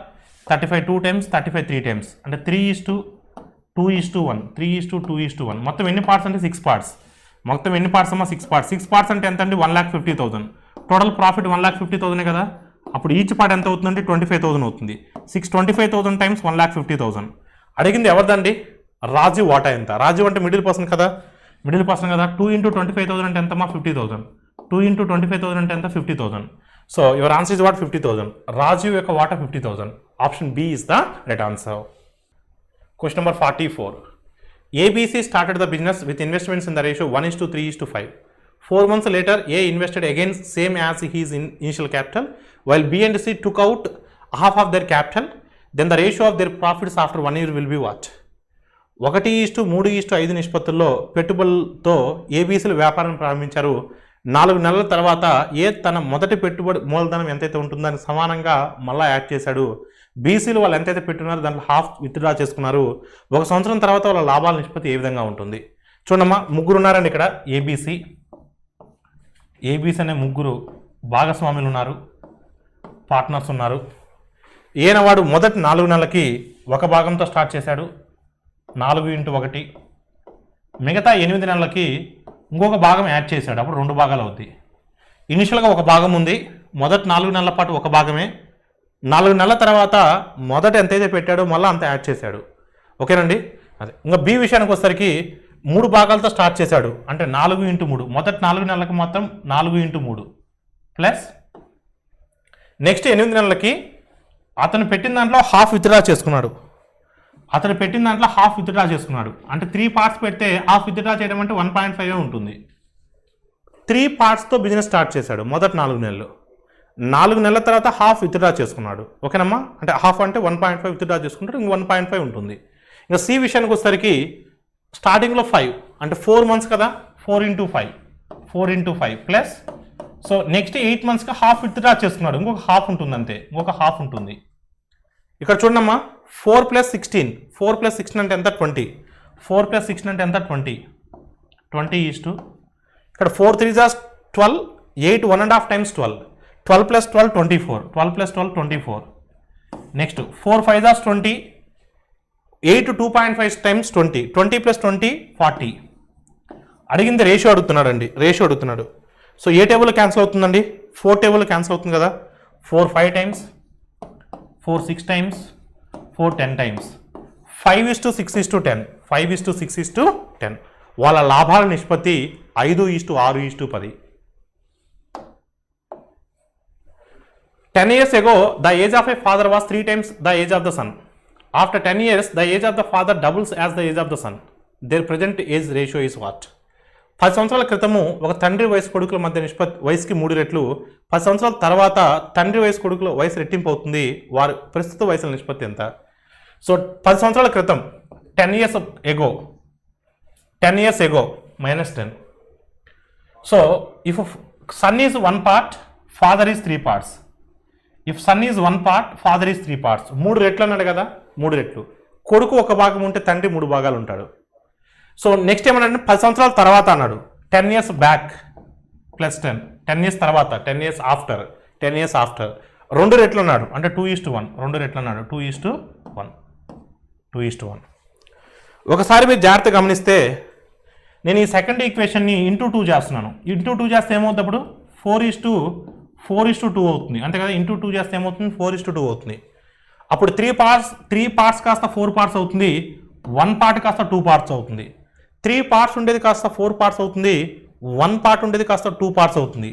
35 2 times, 35 3 times అంటే 3:2:1, 3:2:1. మొత్తం ఎన్ని పార్ట్స్ అంటే 6 పార్ట్స్. మొత్తం ఎన్ని పార్ట్స్ అమ్మా? 6 పార్ట్స్. 6 పార్ట్స్ అంటే ఎంత అండి? 1,50,000. టోటల్ ప్రాఫిట్ 1,50,000 కదా. అప్పుడు ఈచ్ పార్ట్ ఎంత అవుతుందండి? 25,000 అవుతుంది. 25,000 times 1,50,000. అడిగింది ఎవరిదండి? రాజు వాటా ఎంత? రాజు అంటే మిడిల్ పర్సన్ కదా, 2 × 25,000 అంటే ఎంతమ్మా? 50,000. 2 × 25,000 అంటే ఎంత? 50,000. So your answer is what? 50,000. Raju యొక్క వాటా 50,000. Option B is the right answer. Question number 44. ABC started the business with investments in the ratio 1:3:5. 4 months later, A invested again same as his initial capital, while B and C took out half of their capital. Then the ratio of their profits after 1 year will be what? 1:3:5 నిష్పత్తుల్లో పెట్టుబడులతో ఏబీసీలు వ్యాపారం ప్రారంభించారు. 4 నెలల తర్వాత ఏ తన మొదటి పెట్టుబడి మూలధనం ఎంతైతే ఉంటుందో దానికి సమానంగా మళ్ళీ యాడ్ చేశాడు. బీసీలు వాళ్ళు ఎంతైతే పెట్టున్నారో దాంట్లో హాఫ్ విత్డ్రా చేసుకున్నారు. 1 సంవత్సరం తర్వాత వాళ్ళ లాభాల నిష్పత్తి ఏ విధంగా ఉంటుంది? చూడమ్మా, ముగ్గురు ఉన్నారండి ఇక్కడ. ఏబీసీ అనే ముగ్గురు భాగస్వాములు ఉన్నారు, పార్ట్నర్స్ ఉన్నారు. ఈయన వాడు మొదటి 4 నెలలకి 1 భాగంతో స్టార్ట్ చేశాడు, 4x1. మిగతా 8 నెలలకి ఇంకొక భాగం యాడ్ చేశాడు, అప్పుడు 2 భాగాలు అవుతాయి. ఇనిషియల్గా 1 భాగం ఉంది, మొదటి 4 నెలల పాటు 1 భాగమే. 4 నెలల తర్వాత మొదట ఎంతైతే పెట్టాడో మళ్ళీ అంత యాడ్ చేశాడు. ఓకేనండి. అదే ఇంకా బి విషయానికి వచ్చేసరికి 3 భాగాలతో స్టార్ట్ చేశాడు, అంటే 4x3. మొదటి 4 నెలలకు మొత్తం 4x3 ప్లస్ నెక్స్ట్ 8 నెలలకి అతను పెట్టిన దాంట్లో హాఫ్ విత్డ్రా చేసుకున్నాడు. అంటే 3 పార్ట్స్ పెడితే హాఫ్ విత్డ్రా చేయడం అంటే 1.5 ఉంటుంది. 3 పార్ట్స్తో బిజినెస్ స్టార్ట్ చేశాడు మొదటి 4 నెలలు. 4 నెలల తర్వాత హాఫ్ విత్డ్రా చేసుకున్నాడు. ఓకేనమ్మా, అంటే హాఫ్ అంటే 1.5 విత్డ్రా చేసుకుంటాడు, ఇంక 1.5 ఉంటుంది. ఇంకా సి విషయానికి వచ్చేసరికి స్టార్టింగ్లో 5 అంటే 4 మంత్స్ కదా, 4x5 ప్లస్ సో నెక్స్ట్ 8 మంత్స్కి హాఫ్ విత్డ్రా చేసుకున్నాడు, ఇంకొక హాఫ్ ఉంటుంది అంతే, ఇంకొక హాఫ్ ఉంటుంది. ఇక్కడ చూడమ్మా, 4 + 16, 4 + 16 అంటే ఎంత? 20. 4 + 16 అంటే ఎంత? 20. 20:. ఇక్కడ 4 3s are 12, 8 1.5 times 12. 12 + 12 24. 12 + 12 24. Next 4 5s are 20, 8 2.5 times 20. 20 + 20 40. అడిగింది రేషియో అడుగుతున్నాడు. సో ఏ టేబుల్ క్యాన్సిల్ అవుతుందండి? 4 టేబుల్ క్యాన్సిల్ అవుతుంది కదా. 4 5 times, 4 6 times, 4 10 times. 5:6:10. 5:6:10. వాళ్ళ లాభాల నిష్పత్తి 5:6:10. 10 years ago, the age of a father was 3 times the age of the son. After 10 years, the age of the father doubles as the age of the son. Their present age ratio is what? 10 సంవత్సరాల క్రితము ఒక తండ్రి వయసు కొడుకుల మధ్య నిష్పత్తి వయసుకి 3 రెట్లు. 10 సంవత్సరాల తర్వాత తండ్రి వయసు కొడుకుల వయసు రెట్టింపు అవుతుంది. వారి ప్రస్తుత వయసుల నిష్పత్తి ఎంత? సో 10 సంవత్సరాల క్రితం 10 years ago -10. So if son is 1 part, father is 3 parts. If son is 1 part, father is 3 parts. 3 రెట్లు అన్నాడు కదా, 3 రెట్లు. కొడుకు 1 భాగం ఉంటే తండ్రి 3 భాగాలు ఉంటాడు. సో నెక్స్ట్ ఏమన్నాడు? 10 సంవత్సరాల తర్వాత అన్నాడు. 10 years back + 10. 10 years తర్వాత, 10 years after. 10 years after 2 రెట్లు అన్నాడు, అంటే 2:1. 2 రెట్లు అన్నాడు, 2:1. ఒకసారి మీరు జాగ్రత్తగా గమనిస్తే నేను ఈ సెకండ్ ఈక్వేషన్ని ఇంటూ 2 చేస్తున్నాను. ఇంటూ 2 చేస్తే ఏమవుతుంది? అప్పుడు 4:2 అవుతుంది, అంతే కదా. ఇంటూ 2 చేస్తే ఏమవుతుంది? 4:2 అవుతుంది. అప్పుడు 3 parts కాస్త 4 parts అవుతుంది, 1 part కాస్త 2 parts అవుతుంది. 3 పార్ట్స్ ఉండేది కాస్త 4 పార్ట్స్ అవుతుంది, 1 పార్ట్ ఉండేది కాస్త 2 పార్ట్స్ అవుతుంది.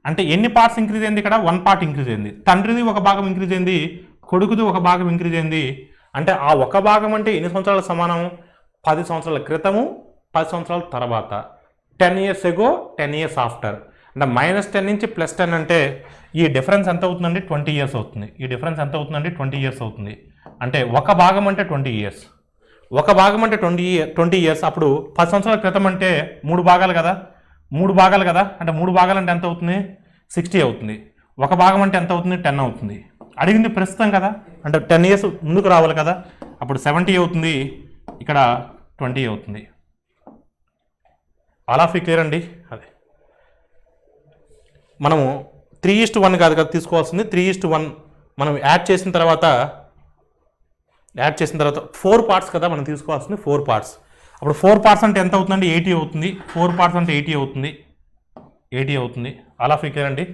అంటే ఎన్ని పార్ట్స్ ఇంక్రీజ్ అయింది ఇక్కడ? 1 పార్ట్ ఇంక్రీజ్ అయింది. తండ్రిది ఒక భాగం ఇంక్రీజ్ అయింది, కొడుకుది ఒక భాగం ఇంక్రీజ్ అయింది. అంటే ఆ ఒక భాగం అంటే ఎన్ని సంవత్సరాల సమానం? 10 సంవత్సరాల క్రితము, 10 సంవత్సరాల తర్వాత. 10 years ago, 10 years after. అంటే -10 నుంచి +10 అంటే ఈ డిఫరెన్స్ ఎంత అవుతుందండి? 20 years అవుతుంది. ఈ డిఫరెన్స్ ఎంత అవుతుందండి? 20 years అవుతుంది. అంటే ఒక భాగం అంటే 20 years. ఒక భాగం అంటే 20 years. అప్పుడు 10 సంవత్సరాల క్రితం అంటే 3 భాగాలు కదా, 3 భాగాలు కదా. అంటే 3 భాగాలు అంటే ఎంత అవుతుంది? 60 అవుతుంది. ఒక భాగం అంటే ఎంత అవుతుంది? 10 అవుతుంది. అడిగింది ప్రస్తుతం కదా, అంటే 10 years ముందుకు రావాలి కదా. అప్పుడు 70 అవుతుంది, ఇక్కడ 20 అవుతుంది. ఆల్ ఆఫ్ యూ క్లియర్ అండి? అదే మనము 3:1 కాదు కదా తీసుకోవాల్సింది, 3:1 మనం యాడ్ చేసిన తర్వాత 4 పార్ట్స్ కదా మనం తీసుకోవాల్సింది, 4 పార్ట్స్. అప్పుడు 4 పార్ట్స్ అంటే ఎంత అవుతుందండి? 80 అవుతుంది. 4 పార్ట్స్ అంటే 80 అవుతుంది, 80 అవుతుంది. ఆల్ ఆఫ్ యూ క్లియర్ అండి?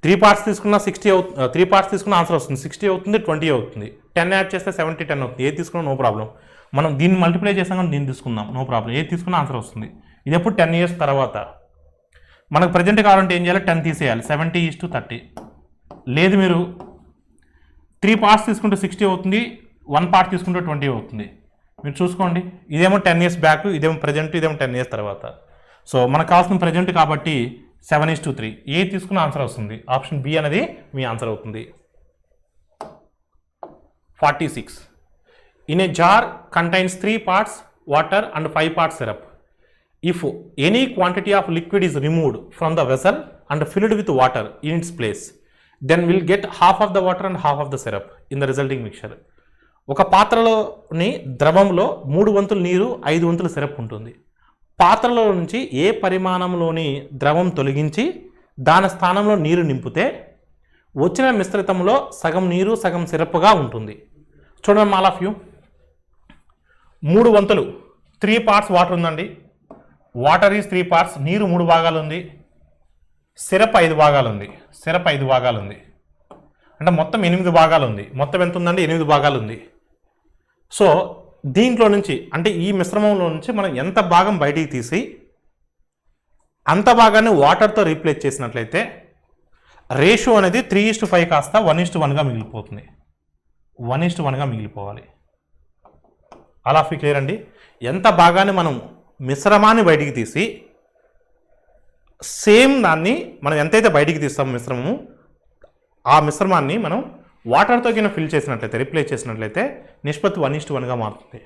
3 పార్ట్స్ తీసుకున్న 60 అవుతుంది, 3 పార్ట్స్ తీసుకున్న ఆన్సర్ వస్తుంది, 60 అవుతుంది, 20 అవుతుంది. 10 యాడ్ చేస్తే 70, 10 అవుతుంది. ఏది తీసుకున్నా నో ప్రాబ్లం. మనం దీన్ని మల్టిప్లై చేసాం కానీ దీన్ని తీసుకుందాం, నో ప్రాబ్లం. ఏది తీసుకున్నా ఆన్సర్ వస్తుంది. ఇది ఎప్పుడు? 10 years తర్వాత. మనకు ప్రజెంట్ కావాలంటే ఏం చేయాలి? 10 తీసేయాలి, 70:30. లేదు మీరు 3 పార్ట్స్ తీసుకుంటే 60 అవుతుంది, 1 పార్ట్ తీసుకుంటే 20 అవుతుంది. మీరు చూసుకోండి, ఇదేమో 10 years బ్యాక్, ఇదేమో ప్రజెంట్, ఇదేమో 10 years తర్వాత. సో మనకు కావాల్సిన ప్రజెంట్ కాబట్టి 7:3. ఏ తీసుకున్న ఆన్సర్ వస్తుంది? ఆప్షన్ బి అనేది మీ ఆన్సర్ అవుతుంది. 46. In a jar contains 3 parts water and 5 parts syrup. If any quantity of liquid is removed from the vessel and filled with water in its place, then we'll get half of the water and half of the syrup in the resulting mixture. ఒక పాత్రలోని ద్రవంలో 3 వంతులు నీరు, 5 వంతులు syrup ఉంటుంది. పాత్రలో నుంచి ఏ పరిమాణంలోని ద్రవం తొలగించి దాని స్థానంలో నీరు నింపితే వచ్చిన మిశ్రితంలో సగం నీరు సగం సిరప్గా ఉంటుంది. చూడండి ఆల్ ఆఫ్ యూ, 3 వంతులు 3 parts వాటర్ ఉందండి. వాటర్ ఈజ్ 3 parts, నీరు 3 భాగాలు ఉంది, సిరప్ 5 భాగాలు ఉంది, సిరప్ 5 భాగాలు ఉంది. అంటే మొత్తం 8 భాగాలు ఉంది. మొత్తం ఎంత ఉందండి? 8 భాగాలు ఉంది. సో దీంట్లో నుంచి అంటే ఈ మిశ్రమంలో నుంచి మనం ఎంత భాగం బయటికి తీసి అంత భాగాన్ని వాటర్తో రీప్లేస్ చేసినట్లయితే రేషియో అనేది 3:5 కాస్త 1:1గా మిగిలిపోతుంది. 1:1గా మిగిలిపోవాలి. అలా ఫీ క్లియర్ అండి? ఎంత భాగాన్ని మనం మిశ్రమాన్ని బయటికి తీసి సేమ్ దాన్ని మనం ఎంతైతే బయటికి తీస్తామో మిశ్రమము, ఆ మిశ్రమాన్ని మనం వాటర్తో కింద ఫిల్ చేసినట్లయితే, రీప్లేస్ చేసినట్లయితే నిష్పత్తి 1:1గా మారుతుంది.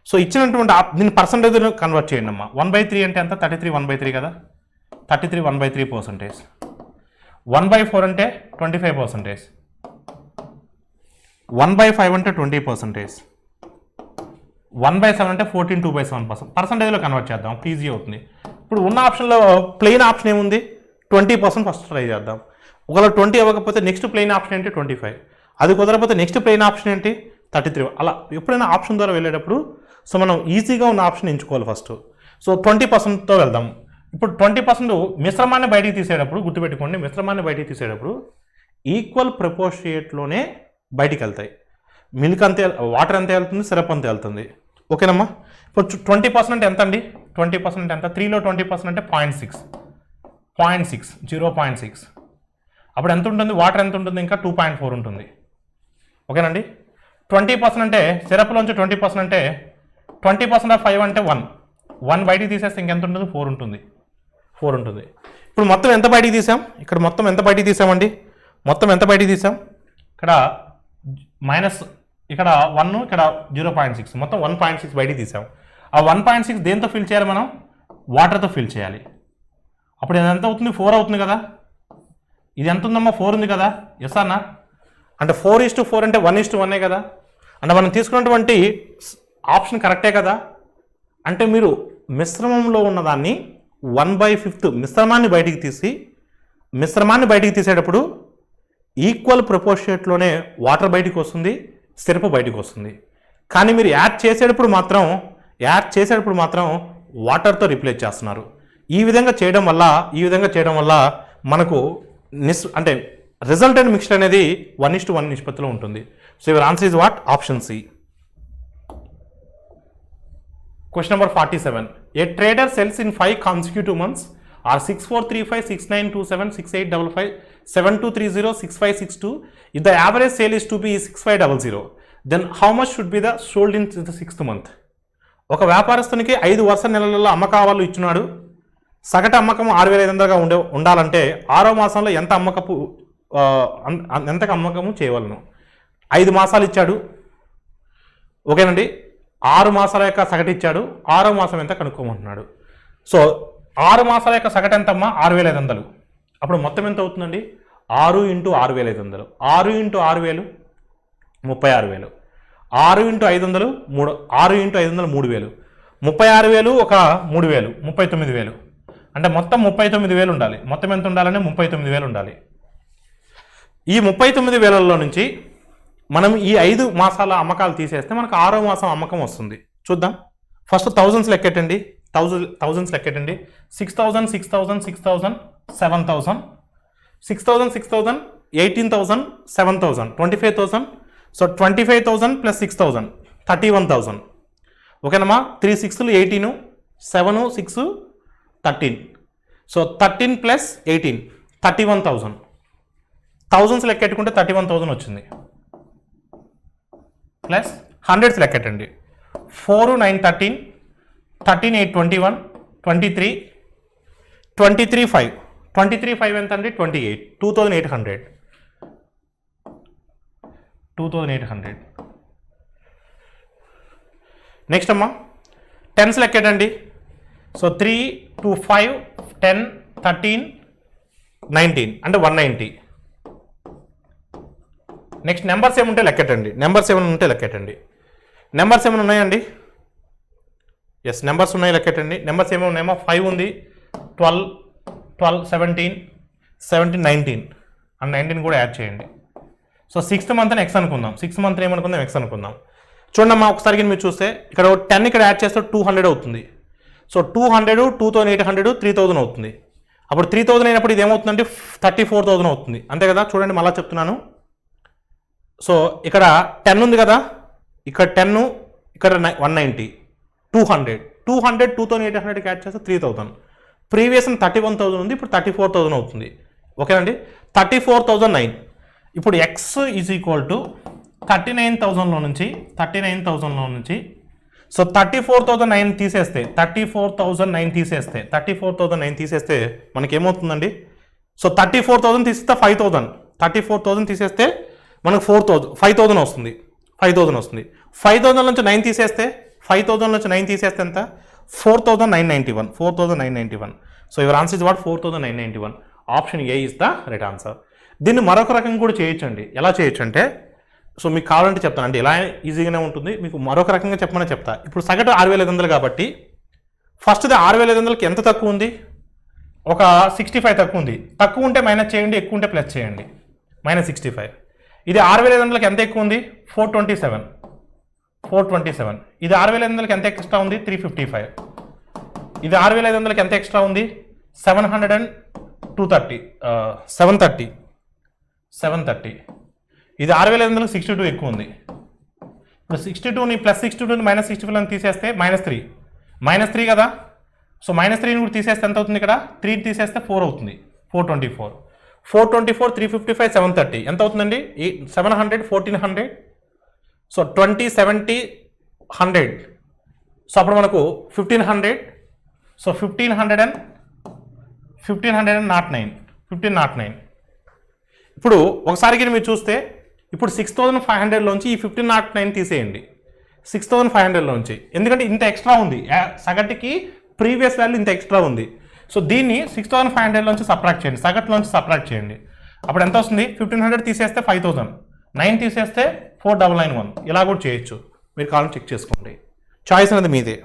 సో ఇచ్చినటువంటి దీన్ని పర్సంటేజ్ కన్వర్ట్ చేయండి అమ్మా. 1/3 అంటే ఎంత? 33 1/3 కదా, 33 1/3%. 1/4 అంటే 25%. 1/5 అంటే 20%. 1/7 అంటే 14 2/7%. పర్సంటేజ్లో కన్వర్ట్ చేద్దాం, ఈజీ అవుతుంది. ఇప్పుడు ఉన్న ఆప్షన్లో ప్లెయిన్ ఆప్షన్ ఏముంది? 20% ఫస్ట్ ట్రై చేద్దాం. ఒకవేళ 20 అవ్వకపోతే నెక్స్ట్ ప్లెయిన్ ఆప్షన్ ఏంటి? 25. అది కుదరకపోతే నెక్స్ట్ ప్లెయిన్ ఆప్షన్ ఏంటి? 33. అలా ఎప్పుడైనా ఆప్షన్ ద్వారా వెళ్ళేటప్పుడు సో మనం ఈజీగా ఉన్న ఆప్షన్ ఎంచుకోవాలి ఫస్ట్. సో 20%తో వెళ్దాం. ఇప్పుడు 20% మిశ్రమాన్ని బయటికి తీసేటప్పుడు గుర్తుపెట్టుకోండి, మిశ్రమాన్ని బయటికి తీసేటప్పుడు ఈక్వల్ ప్రపోర్షియేట్లోనే బయటికి వెళ్తాయి. మిల్క్ అంతే, వాటర్ అంతే వెళ్తుంది, సిరప్ అంతే వెళ్తుంది. ఓకేనమ్మా? ఇప్పుడు 20% అంటే ఎంత అండి? 20% ఎంత? 3లో 20% అంటే 0.6, 0.6. అప్పుడు ఎంత ఉంటుంది? వాటర్ ఎంత ఉంటుంది? ఇంకా 2.4 ఉంటుంది. ఓకేనండి? 20% అంటే సిరప్లోంచి 20% అంటే 20% ఆఫ్ 5 అంటే 1 బయటికి తీసేస్తే ఇంకెంత ఉంటుంది? 4 ఉంటుంది. 4 ఉంటుంది. ఇప్పుడు మొత్తం ఎంత బయటికి తీసాం? ఇక్కడ మొత్తం ఎంత బయటికి తీసామండి? మొత్తం ఎంత బయటికి తీసాం? ఇక్కడ మైనస్, ఇక్కడ 1, ఇక్కడ 0.6, మొత్తం 1.6 బయటికి తీసాం. ఆ 1.6 దేంతో ఫిల్ చేయాలి మనం? వాటర్తో ఫిల్ చేయాలి. అప్పుడు ఇది ఎంత అవుతుంది? 4 అవుతుంది కదా. ఇది ఎంత ఉందమ్మా? 4 ఉంది కదా. ఎస్ అన్నా? అంటే 4:4 అంటే 1:1 కదా. అంటే మనం తీసుకున్నటువంటి ఆప్షన్ కరెక్టే కదా. అంటే మీరు మిశ్రమంలో ఉన్నదాన్ని 1/5 మిశ్రమాన్ని బయటికి తీసి మిశ్రమాన్ని బయటికి తీసేటప్పుడు ఈక్వల్ ప్రపోర్షియేట్లోనే వాటర్ బయటికి వస్తుంది, సిరప్ బయటికి వస్తుంది. కానీ మీరు యాడ్ చేసేటప్పుడు మాత్రం వాటర్తో రిప్లేస్ చేస్తున్నారు. ఈ విధంగా చేయడం వల్ల మనకు అంటే రిజల్టెంట్ మిక్స్చర్ అనేది 1:1 నిష్పత్తిలో ఉంటుంది. So your answer is what? Option C. Question number 47. A trader sells in 5 consecutive months are 6435, 6927, 6855, 7230, 6562. If the average sale is to be 6500, then how much should be the sold in the 6th month? ఒక వ్యాపారస్తునికి 5 వరుస నెలలలో అమ్మకాలు ఇచ్చినాడు. సగటు అమ్మకం 6500గా ఉండాలంటే 6వ మాసంలో ఎంతకు అమ్మకము చేయవలను? 5 మాసాలు ఇచ్చాడు. ఓకేనండి, 6 మాసాల యొక్క సగటు ఇచ్చాడు. 6వ మాసం ఎంత కనుక్కోమంటున్నాడు. సో 6 మాసాల యొక్క సగటు ఎంతమ్మా? 6500. అప్పుడు మొత్తం ఎంత అవుతుందండి? 6 × 6500. 6 × 6000 36000. 6 × 500 6 × 500 3000. 36000 ఒక 3000 39000. అంటే మొత్తం 39000 ఉండాలి. మొత్తం ఎంత ఉండాలంటే 39000 ఉండాలి. ఈ 39000లో నుంచి మనం ఈ 5 మాసాల అమ్మకాలు తీసేస్తే మనకు 6వ మాసం అమ్మకం వస్తుంది. చూద్దాం. ఫస్ట్ థౌజండ్స్ లెక్కెట్టండి. థౌజండ్స్ లెక్కెట్టండి. 6000 6000 6000 7000 6000 6000 18000 7000 25000. సో 25000 + 6000 31000. ఓకేనమ్మా. 3 6లు 18, 7 6 13. సో 13 + 18 31000. థౌజండ్స్ లెక్కెట్టుకుంటే 31000 వచ్చింది. Plus hundreds లెక్కెట్టండి. 4 9 13, 13 8 21, 23 23 5. 23 5 ఎంత అండి? 28. 2800. 2800. నెక్స్ట్ అమ్మా టెన్స్ లెక్కెట్టండి. సో 3 2 5 10 13 19 అంటే 190. నెక్స్ట్ నెంబర్స్ ఏముంటే లెక్కెట్టండి. నెంబర్స్ ఏమైనా ఉంటే లెక్కెట్టండి. నెంబర్స్ ఏమైనా ఉన్నాయండి? ఎస్, నెంబర్స్ ఉన్నాయి, లెక్కెట్టండి. నెంబర్స్ ఏమైనా ఉన్నాయేమో? 5 ఉంది, 12 12 17 17 19 అండ్ 19 కూడా యాడ్ చేయండి. సో 6th మంత్ ఎక్స్ అనుకుందాం. 6th month ఏమనుకుందాం? ఎక్స్ అనుకుందాం. చూడమ్మా ఒకసారి మీరు చూస్తే ఇక్కడ 10 ఇక్కడ యాడ్ చేస్తే 200 అవుతుంది. సో 200 2800 3000 అవుతుంది. అప్పుడు 3000 అయినప్పుడు ఇది ఏమవుతుందంటే 34000 అవుతుంది. అంతే కదా? చూడండి మళ్ళీ చెప్తున్నాను. సో ఇక్కడ 10 ఉంది కదా, ఇక్కడ 10, ఇక్కడ 190, 200 2800కి యాడ్ చేస్తే 3000. ప్రీవియస్ 31000 ఉంది, ఇప్పుడు 34000 అవుతుంది. ఓకేనండి. 34009. ఇప్పుడు ఎక్స్ ఈజ్ ఈక్వల్ టు 39000లో నుంచి సో 34009 తీసేస్తే 34009 తీసేస్తే మనకి ఏమవుతుందండి? సో 34000 తీసేస్తే 5000, 34000 తీసేస్తే మనకు 5000 వస్తుంది. 5000 నుంచి 9 తీసేస్తే 5000 నుంచి 9 తీసేస్తే ఎంత? 4991. So your answer is what? 4991. Option A is the right answer. దీన్ని మరొక రకంగా కూడా చేయొచ్చండి. ఎలా చేయొచ్చు అంటే, సో మీకు కావాలంటే చెప్తాను. అంటే ఇలా ఈజీగానే ఉంటుంది. మీకు మరొక రకంగా చెప్పమని చెప్తా. ఇప్పుడు సగటు 6500 కాబట్టి ఫస్ట్ది 6500కి ఎంత తక్కువ ఉంది? ఒక 65 తక్కువ ఉంది. తక్కువ ఉంటే మైనస్ చేయండి, ఎక్కువ ఉంటే ప్లస్ చేయండి. -65. ఇది 6500కి ఎంత ఎక్కువ ఉంది? 427. ఇది 6500కి ఎంత ఎక్స్ట్రా ఉంది? 355. ఇది 6500కి ఎంత ఎక్స్ట్రా ఉంది? 730. ఇది 6500కి 62 ఎక్కువ ఉంది. ఇప్పుడు 62ని ప్లస్ 62ని -65 తీసేస్తే -3 కదా. సో -3ని కూడా తీసేస్తే ఎంత అవుతుంది? ఇక్కడ 3 తీసేస్తే 4 అవుతుంది. 424, 355, 730 ఎంత అవుతుందండి? 700, 1400. సో 20 70 100. సో అప్పుడు మనకు 1500. సో 1509. ఇప్పుడు ఒకసారికి మీరు చూస్తే ఇప్పుడు 6500లోంచి ఈ 1509 తీసేయండి. 6500లోంచి, ఎందుకంటే ఇంత ఎక్స్ట్రా ఉంది. సగటుకి ప్రీవియస్ వాల్యూ ఇంత ఎక్స్ట్రా ఉంది. సో దీన్ని 6500లోంచి సబ్ట్రాక్ట్ చేయండి, సగటులోంచి సబ్ట్రాక్ట్ చేయండి. అప్పుడు ఎంత వస్తుంది? 1500 తీసేస్తే 5000, 9 తీసేస్తే 4991. ఇలా కూడా చేయొచ్చు. మీరు కావాలని చెక్ చేసుకోండి. చాయిస్ అనేది మీదే.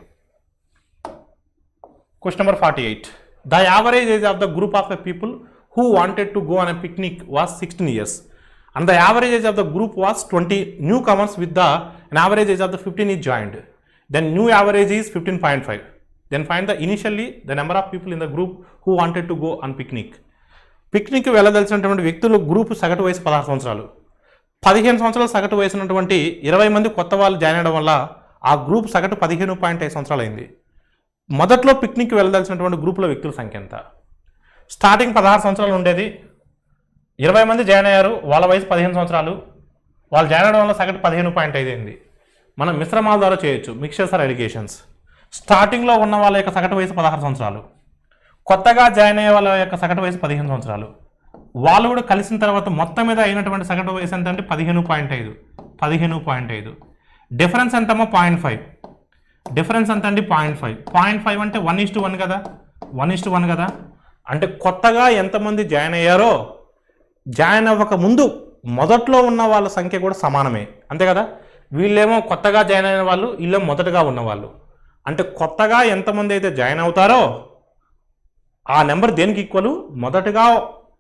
Question number 48. The average age of the group of a people who wanted to go on a picnic was 16 years and the average age of the group was 20 newcomers with an average age of the 15 is joined. Then new average is 15.5. Then find the initially the number of people in the group who wanted to go on picnic. Picnic వెళ్ళదలిసినటువంటి వ్యక్తులు group సగటు వయసు 16 సంవత్సరాలు. 15 సంవత్సరాలు సగటు వయసు ఉన్నటువంటి 20 మంది కొత్త వాళ్ళు జాయిన్ అవ్వడం వల్ల ఆ గ్రూప్ సగటు 15.5 సంవత్సరాలు అయింది. మొదట్లో పిక్నిక్ వెళ్ళదలిసినటువంటి గ్రూప్లో వ్యక్తుల సంఖ్య ఎంత? స్టార్టింగ్ 16 సంవత్సరాలు ఉండేది, 20 మంది జాయిన్ అయ్యారు, వాళ్ళ వయసు 15 సంవత్సరాలు, వాళ్ళు జాయిన్ అవ్వడం వల్ల సగటు 15.5 అయింది. మనం మిశ్రమాల ద్వారా చేయొచ్చు, మిక్చర్స్ ఆర్ ఎడ్యుకేషన్స్. స్టార్టింగ్లో ఉన్న వాళ్ళ యొక్క సగటు వయసు 16 సంవత్సరాలు, కొత్తగా జాయిన్ అయ్యే వాళ్ళ యొక్క సగటు వయసు 15 సంవత్సరాలు, వాళ్ళు కూడా కలిసిన తర్వాత మొత్తం మీద అయినటువంటి సగటు వయసు ఎంత అంటే 15.5. డిఫరెన్స్ ఎంతమో 0.5. డిఫరెన్స్ ఎంత అండి 0.5. 0.5 అంటే 1:1 కదా, 1:1 కదా. అంటే కొత్తగా ఎంతమంది జాయిన్ అయ్యారో జాయిన్ అవ్వక ముందు మొదట్లో ఉన్న వాళ్ళ సంఖ్య కూడా సమానమే, అంతే కదా. వీళ్ళేమో కొత్తగా జాయిన్ అయిన వాళ్ళు, వీళ్ళేమో మొదటగా ఉన్నవాళ్ళు. అంటే కొత్తగా ఎంతమంది అయితే జాయిన్ అవుతారో ఆ నెంబర్ దేనికి ఈక్వల్? మొదటగా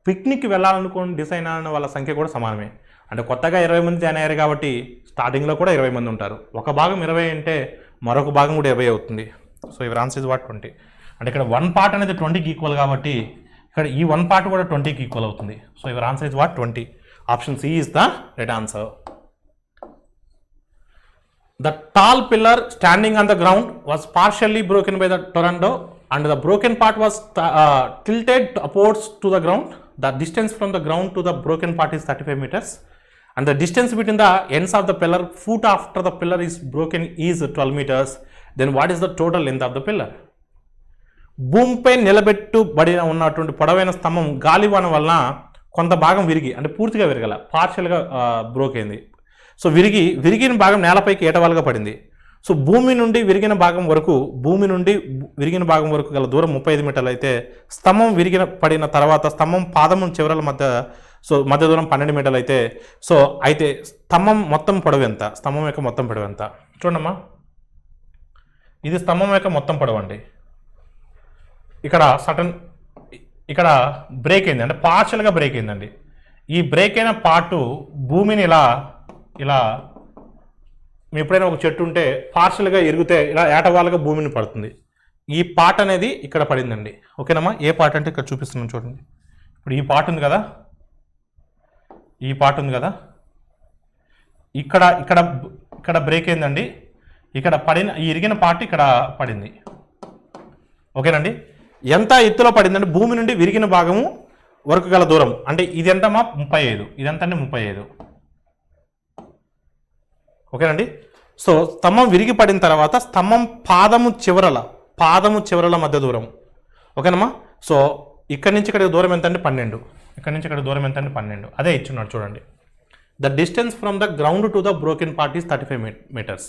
పిక్నిక్ వెళ్ళాలనుకుని డిసైన్ అయిన వాళ్ళ సంఖ్య కూడా సమానమే. అంటే కొత్తగా 20 మంది జాయిన్ అయ్యారు కాబట్టి స్టార్టింగ్లో కూడా 20 మంది ఉంటారు. ఒక భాగం 20 అంటే మరొక భాగం కూడా 20 అవుతుంది. So your answer is what 20. అంటే ఇక్కడ 1 పార్ట్ అనేది 20కి ఈక్వల్ కాబట్టి ఇక్కడ ఈ 1 పార్ట్ కూడా 20కి ఈక్వల్ అవుతుంది. So your answer is what 20. Option C is the right answer. The tall pillar standing on the ground was partially broken by the tornado and the broken part was tilted upwards to the ground. The distance from the ground to the broken part is 35 meters and the distance between the ends of the pillar foot after the pillar is broken is 12 meters. Then what is the total length of the pillar? భూమిపై నిలబెట్టుబడిన ఉన్నటువంటి పొడవైన స్తంభం గాలివాన వలన కొంత భాగం విరిగి, అంటే పూర్తిగా విరగల, పార్షియల్గా బ్రోక్ అయింది. సో విరిగిన భాగం నేలపైకి ఏటవాలుగా పడింది. సో భూమి నుండి విరిగిన భాగం వరకు గల దూరం 35 మీటర్లు అయితే స్తంభం పడిన తర్వాత స్తంభం పాదము చివరల మధ్య దూరం 12 మీటర్లు అయితే స్తంభం మొత్తం పొడవు ఎంత? స్తంభం యొక్క మొత్తం పొడవు ఎంత? చూడమ్మా, ఇది స్తంభం యొక్క మొత్తం పొడవు అండి. ఇక్కడ బ్రేక్ అయింది, అంటే పార్షియల్గా బ్రేక్ అయిందండి. ఈ బ్రేక్ అయిన పార్టు భూమిని ఇలా ఎప్పుడైనా ఒక చెట్టు ఉంటే పార్షియల్గా ఎరిగితే ఇలా ఏటవాలుగా భూమిని పడుతుంది. ఈ పార్ట్ అనేది ఇక్కడ పడిందండి. ఓకేనమ్మా, ఏ పార్ట్ అంటే ఇక్కడ చూపిస్తున్నాను చూడండి. ఇప్పుడు ఈ పార్ట్ ఉంది కదా, ఇక్కడ బ్రేక్ అయిందండి. ఇక్కడ పడిన ఈ ఇరిగిన పార్ట్ ఇక్కడ పడింది. ఓకేనండి, ఎంత ఎత్తులో పడిందంటే భూమి నుండి విరిగిన భాగము వరకు గల దూరం అంటే ఇది ఎంతమా 35, ఇదంతా 35. ఓకేనండి. సో స్తంభం విరిగి పడిన తర్వాత స్తంభం పాదము చివరల మధ్య దూరం. ఓకేనమ్మా. సో ఇక్కడి నుంచి ఇక్కడికి దూరం ఎంత అంటే 12. ఇక్కడి నుంచి ఇక్కడ దూరం ఎంత అంటే 12. అదే ఇచ్చున్నాడు చూడండి. The distance from the ground to the broken part is 35 meters.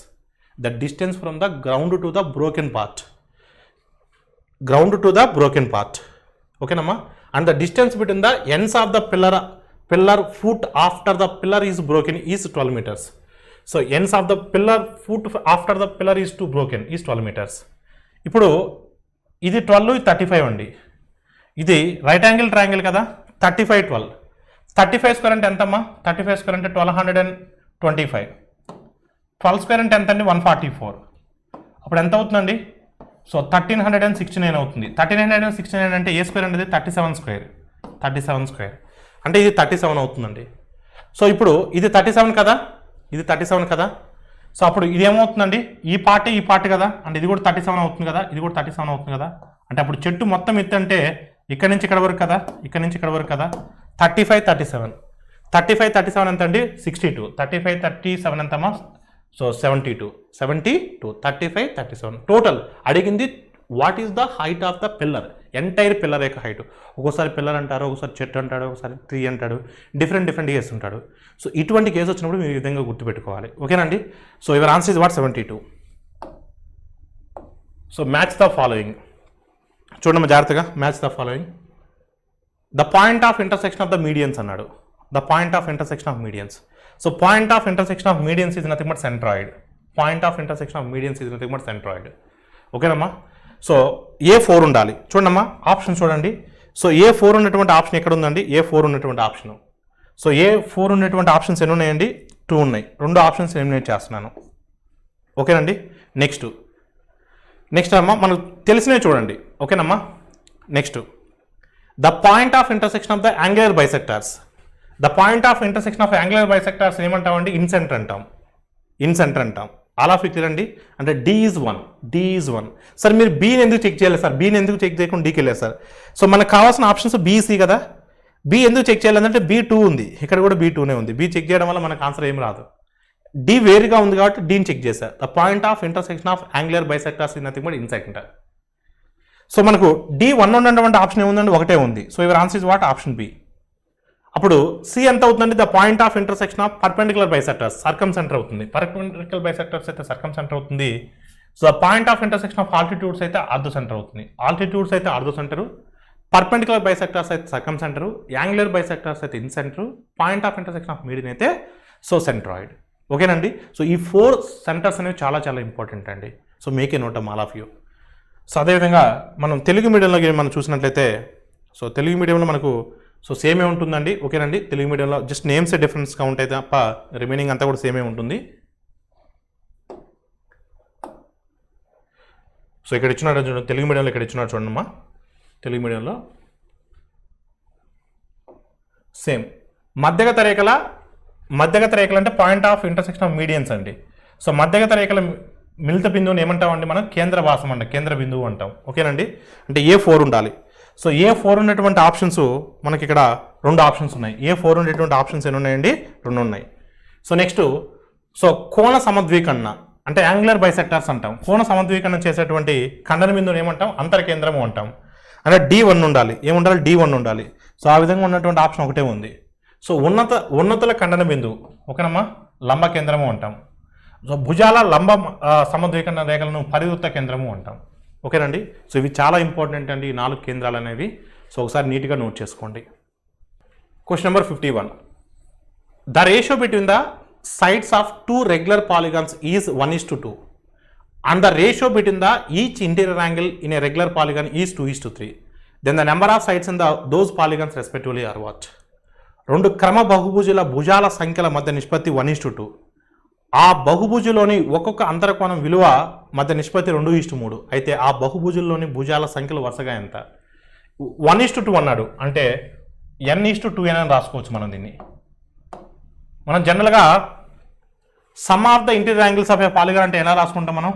The distance from the ground to the broken part, ఓకేనమ్మా. And the distance between the ends of the pillar foot after the pillar is broken is 12 meters. So ends of the pillar foot after the pillar is broken is 12 meters. ఇప్పుడు ఇది 12, ఇది 35 అండి. ఇది right angle triangle కదా, 35, 12. 35 square అంటే ఎంతమ్మా? 35 square అంటే 1225. 12 square అంటే ఎంత అండి? 144. అప్పుడు ఎంత అవుతుందండి? సో 1369 అవుతుంది. 1369 అంటే ఏ స్క్వేర్ అనేది 37 స్క్వేర్ అంటే ఇది 37 అవుతుందండి. సో ఇప్పుడు ఇది 37 కదా, సో అప్పుడు ఇది ఏమవుతుందండి? ఈ పార్ట్ కదా, అంటే ఇది కూడా 37 అవుతుంది కదా, ఇది కూడా 37 అవుతుంది కదా. అంటే అప్పుడు చెట్టు మొత్తం ఎత్తు అంటే ఇక్కడ నుంచి ఇక్కడ వరకు కదా, 35, 37 ఎంత అండి? 62. 35, 37 ఎంతమ్మా? సో 72. 35, 37 టోటల్. అడిగింది what is the height of the pillar, entire pillar యొక్క హైట్. ఒక్కోసారి పిల్లర్ అంటారు, ఒకసారి చెట్టు అంటాడు, ఒకసారి ట్రీ అంటాడు, డిఫరెంట్ కేసు ఉంటాడు. సో ఇటువంటి కేసు వచ్చినప్పుడు మీరు ఈ విధంగా గుర్తుపెట్టుకోవాలి. ఓకేనండి. So your answer is what 72. So match the following. చూడమ్మా జాగ్రత్తగా, match the following. The point of intersection of the medians అన్నాడు. The point of intersection of medians. So point of intersection of medians is nothing but centroid. ఓకేనమ్మా. So A4 ఉండాలి. చూడమ్మా option చూడండి. So A4 ఉన్నటువంటి option ఎక్కడ ఉందండి? A4 ఉన్నటువంటి option. So A4 ఉన్నటువంటి ఆప్షన్స్ ఎన్ని ఉన్నాయండి? 2 ఉన్నాయి. 2 ఆప్షన్స్ ఎలిమినేట్ చేస్తున్నాను. ఓకేనండి. నెక్స్ట్ అమ్మా మనకు తెలిసినవి చూడండి. ఓకేనమ్మా. Next the point of intersection of the angular bisectors. The point of intersection of angular bisectors ఏమంటామండి? ఇన్సెంటర్ అంటాం. ఆల్ ఆఫ్ క్లియర్ అండి. అంటే డి ఈజ్ 1 సార్. మీరు బీని ఎందుకు చెక్ చేయాలి సార్? బీని ఎందుకు చెక్ చేయకుండా డీకి వెళ్ళారు సార్? సో మనకు కావాల్సిన ఆప్షన్స్ బీసీ కదా. బి ఎందుకు చెక్ చేయాలంటే B2 ఉంది, ఇక్కడ కూడా B2నే ఉంది. బి చెక్ చేయడం వల్ల మనకు ఆన్సర్ ఏం రాదు. డి వేరుగా ఉంది కాబట్టి డీని చెక్ చేశారు. The point of intersection of angular bisectors is nothing but incentre. So మనకు D1 ఉన్నటువంటి ఆప్షన్ ఏముందండి? ఒకటే ఉంది. So your answer is what? Option B. అప్పుడు సి ఎంత అవుతుందండి? The point of intersection of perpendicular bisectors, circumcentre అవుతుంది. Perpendicular bisectors అయితే సర్కమ్ సెంటర్ అవుతుంది. So the point of intersection of altitudes అయితే ఆర్థో సెంటర్ అవుతుంది. ఆల్టిట్యూడ్స్ అయితే orthocentre, perpendicular bisectors అయితే సర్కమ్ సెంటర్, యాంగులర్ బైసెక్టర్స్ అయితే in centre, point of intersection of median అయితే so centroid. ఓకేనండి. సో ఈ 4 సెంటర్స్ అనేవి చాలా చాలా ఇంపార్టెంట్ అండి. So make a note of all of you. So అదేవిధంగా మనం తెలుగు మీడియంలో మనం చూసినట్లయితే, సో తెలుగు మీడియంలో మనకు సో సేమే ఉంటుందండి. ఓకేనండి. తెలుగు మీడియంలో జస్ట్ నేమ్సే డిఫరెన్స్గా ఉంటాయి తప్ప రిమైనింగ్ అంతా కూడా సేమే ఉంటుంది. సో ఇక్కడ ఇచ్చినాడు చూడండి, తెలుగు మీడియంలో ఇక్కడ ఇచ్చినాడు చూడండి. తెలుగు మీడియంలో సేమ్ మధ్యగత రేఖలు అంటే point of intersection of medians అండి. సో మధ్యగత రేఖల మిళిత బిందువుని ఏమంటామండి మనం? కేంద్ర భాసం అండి, కేంద్ర బిందువు అంటాం. ఓకేనండి. అంటే A4 ఉండాలి. సో A4 ఉన్నటువంటి ఆప్షన్స్ మనకి ఇక్కడ 2 ఆప్షన్స్ ఉన్నాయి. A4 ఉండేటువంటి ఆప్షన్స్ ఎన్ని ఉన్నాయండి? 2 ఉన్నాయి. సో నెక్స్ట్, సో కోణ సమద్వీకరణ అంటే యాంగులర్ బైసెక్టర్స్ అంటాం. కోణ సమద్వీకరణ చేసేటువంటి ఖండన బిందువుని ఏమంటాం? అంతర్కేంద్రము అంటాం. అంటే D1 ఉండాలి. ఏముండాలి? D1 ఉండాలి. సో ఆ విధంగా ఉన్నటువంటి ఆప్షన్ ఒకటే ఉంది. సో ఉన్నతుల ఖండన బిందువు ఓకేనమ్మా లంబ కేంద్రము అంటాం. సో భుజాల లంబ సమద్వీకరణ రేఖలను పరివృత్త కేంద్రము అంటాం. ఓకేనండి. సో ఇవి చాలా ఇంపార్టెంట్ అండి, ఈ 4 కేంద్రాలు అనేవి. సో ఒకసారి నీట్గా నోట్ చేసుకోండి. Question number 51. The ratio between the sides of 2 regular polygons is 1:2 and the ratio between the each interior angle in a regular polygon is 2:3. Then the number of sides in those polygons respectively are what? 2 క్రమ బహుభుజుల భుజాల సంఖ్యల మధ్య నిష్పత్తి 1:2. ఆ బహుభుజులోని ఒక్కొక్క అంతరకోణం విలువ మధ్య నిష్పత్తి 2:3. అయితే ఆ బహుభుజుల్లోని భుజాల సంఖ్యలు వరుసగా ఎంత? 1:2 అన్నాడు అంటే n:2n అని రాసుకోవచ్చు మనం దీన్ని. మనం జనరల్గా some of the interior angles of A polygon అంటే ఎలా రాసుకుంటాం మనం?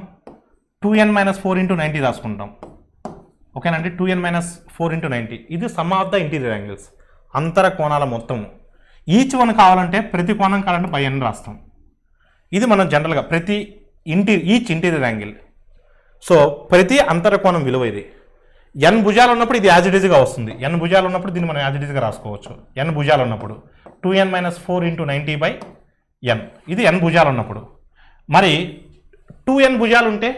2n - 4 × 90 రాసుకుంటాం. ఓకేనండి. 2n - 4 × 90 ఇది some of the interior angles, అంతర కోణాల మొత్తం. ఈచ్ వన్ కావాలంటే ప్రతి కోణం కావాలంటే బై n రాస్తాం. ఇది మనం జనరల్గా ఈచ్ ఇంటీరియర్ యాంగిల్. సో ప్రతి అంతర కోణం విలువ ఇది. n భుజాలు ఉన్నప్పుడు ఇది యాజ్ ఇట్ ఈజ్గా వస్తుంది. n భుజాలు ఉన్నప్పుడు దీన్ని మనం యాజ్ ఇట్ ఈజ్గా రాసుకోవచ్చు. n భుజాలు ఉన్నప్పుడు 2n - 4 × 90/n ఇది n భుజాలు ఉన్నప్పుడు. మరి 2n భుజాలు ఉంటే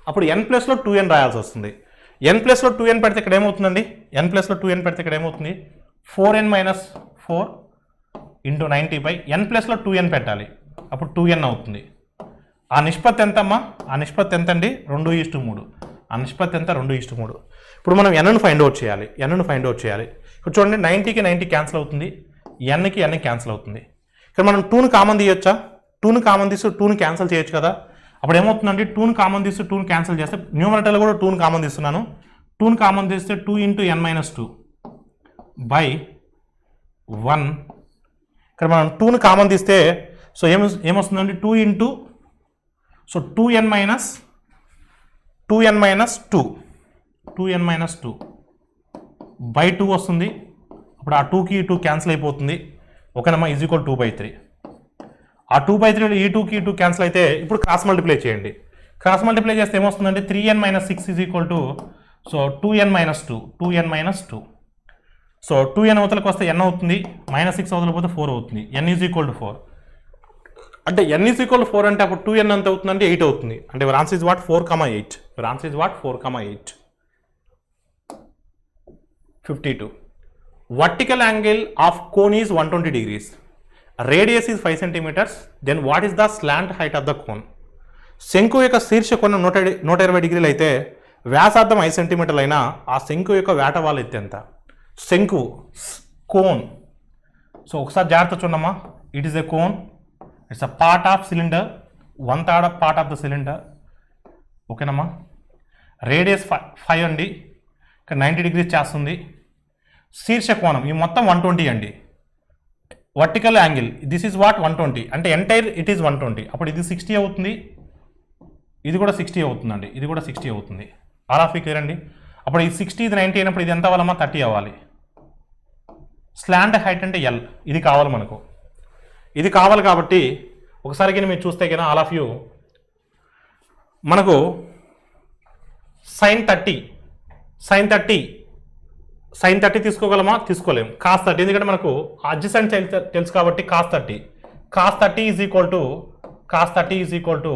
అప్పుడు n ప్లస్లో 2n రాయాల్సి వస్తుంది. n ప్లస్లో 2n పెడితే ఇక్కడ ఏమవుతుందండి? n ప్లస్లో 2n పెడితే ఇక్కడ ఏమవుతుంది? 4n - 4 × 90/n ప్లస్లో 2n పెట్టాలి, అప్పుడు 2n అవుతుంది. ఆ నిష్పత్తి ఎంతమ్మా? ఆ నిష్పత్తి ఎంత అండి? 2:3. ఆ నిష్పత్తి ఎంత? 2:3. ఇప్పుడు మనం nను ఫైండ్ అవుట్ చేయాలి. ఇప్పుడు చూడండి, 90కి 90 క్యాన్సిల్ అవుతుంది, nకి n క్యాన్సిల్ అవుతుంది. ఇక్కడ మనం 2ని కామన్ తీయొచ్చా? 2ని కామన్ తీసి 2ని క్యాన్సిల్ చేయొచ్చు కదా. అప్పుడు ఏమవుతుందండి? 2ని కామన్ తీసి 2ని క్యాన్సిల్ చేస్తే న్యూమరేటర్లో కూడా 2ని కామన్ తీస్తున్నాను. 2ని కామన్ తీస్తే 2 × n - 2/1. ఇక్కడ మనం 2ని కామన్ తీస్తే సో ఏమొస్తుందండి? 2n - 2/2 వస్తుంది. అప్పుడు ఆ 2కి 2 క్యాన్సిల్ అయిపోతుంది. ఓకేనమ్మా, ఈజ్ ఈక్వల్ 2/3. ఆ 2/3 ఈ 2కి 2 క్యాన్సిల్ అయితే ఇప్పుడు క్రాస్ మల్టిప్లై చేయండి. క్రాస్ మల్టిప్లై చేస్తే ఏమొస్తుందంటే 3n - 6 is equal to so 2n - 2. So 2n అవతలకు వస్తే n అవుతుంది, -6 అవతలకు పోతే 4 అవుతుంది. n is equal to 4. అంటే n ఈజ్ ఈక్వల్ టు 4 అంటే అప్పుడు 2n ఎంత అవుతుందంటే 8 అవుతుంది. అంటే your answer is what? 4,8. Your answer is what? 4,8. 52. Vertical angle of cone is 120 degrees. Radius is 5 centimeters. Then what is the slant height of the cone? శంకు యొక్క శీర్ష కోణం 120 డిగ్రీలు అయితే వ్యాసార్థం 5 సెంటీమీటర్లు అయినా ఆ శంకు యొక్క వేటవాలు ఎత్తు ఎంత? శంకు కోన్. సో ఒకసారి జాగ్రత్త చూడమ్మా. It is a cone. It's a part of cylinder, 1/3 part of the cylinder. ఓకేనమ్మా. రేడియస్ 5 అండి, ఇక్కడ 90 డిగ్రీస్ చేస్తుంది. శీర్ష కోణం ఈ మొత్తం 120 అండి. Vertical angle this is what? 120. అంటే ఎంటైర్ ఇట్ ఈస్ 120. అప్పుడు ఇది 60 అవుతుంది, ఇది కూడా 60 అవుతుందండి, ఇది కూడా 60 అవుతుంది. ఆల్ ఆఫ్ యూ క్లియర్ అండి. అప్పుడు ఈ 60 ఇది 90 అయినప్పుడు ఇది ఎంత అవ్వాలమ్మా 30 అవ్వాలి. స్లాంట్ హైట్ అంటే ఎల్, ఇది కావాలి మనకు, ఇది కావాలి. కాబట్టి ఒకసారి కానీ మీరు చూస్తే కానీ ఆల్ ఆఫ్ యూ మనకు sin 30 తీసుకోగలమా? తీసుకోలేము. cos 30 ఎందుకంటే మనకు అడ్జసెంట్ తెలుసు కాబట్టి cos 30 ఈజ్ ఈక్వల్ టు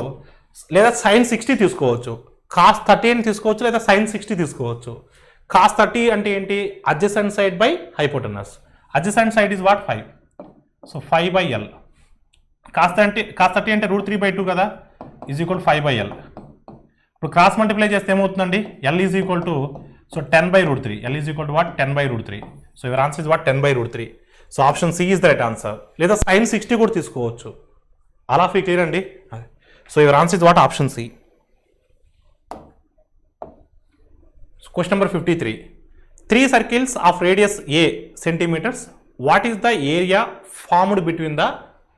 లేదా sin 60 తీసుకోవచ్చు. cos 30 అని తీసుకోవచ్చు లేదా sin 60 తీసుకోవచ్చు. cos 30 అంటే ఏంటి? Adjacent side by hypotenuse. Adjacent side is what 5. So 5/L. cos 30 అంటే √3/2 కదా, ఈజ్ ఈక్వల్ 5/L. ఇప్పుడు క్రాస్ మల్టిప్లై చేస్తే ఏమవుతుందండి? L is equal to so 10/√3. L is equal to what 10/√3. So your answer is what 10/√3. So option C is the right answer. లేదా sin 60 కూడా తీసుకోవచ్చు. All of you clear అండి. So your answer is what option C. Question number 53. 3 circles of radius a centimeters. What is the area formed between the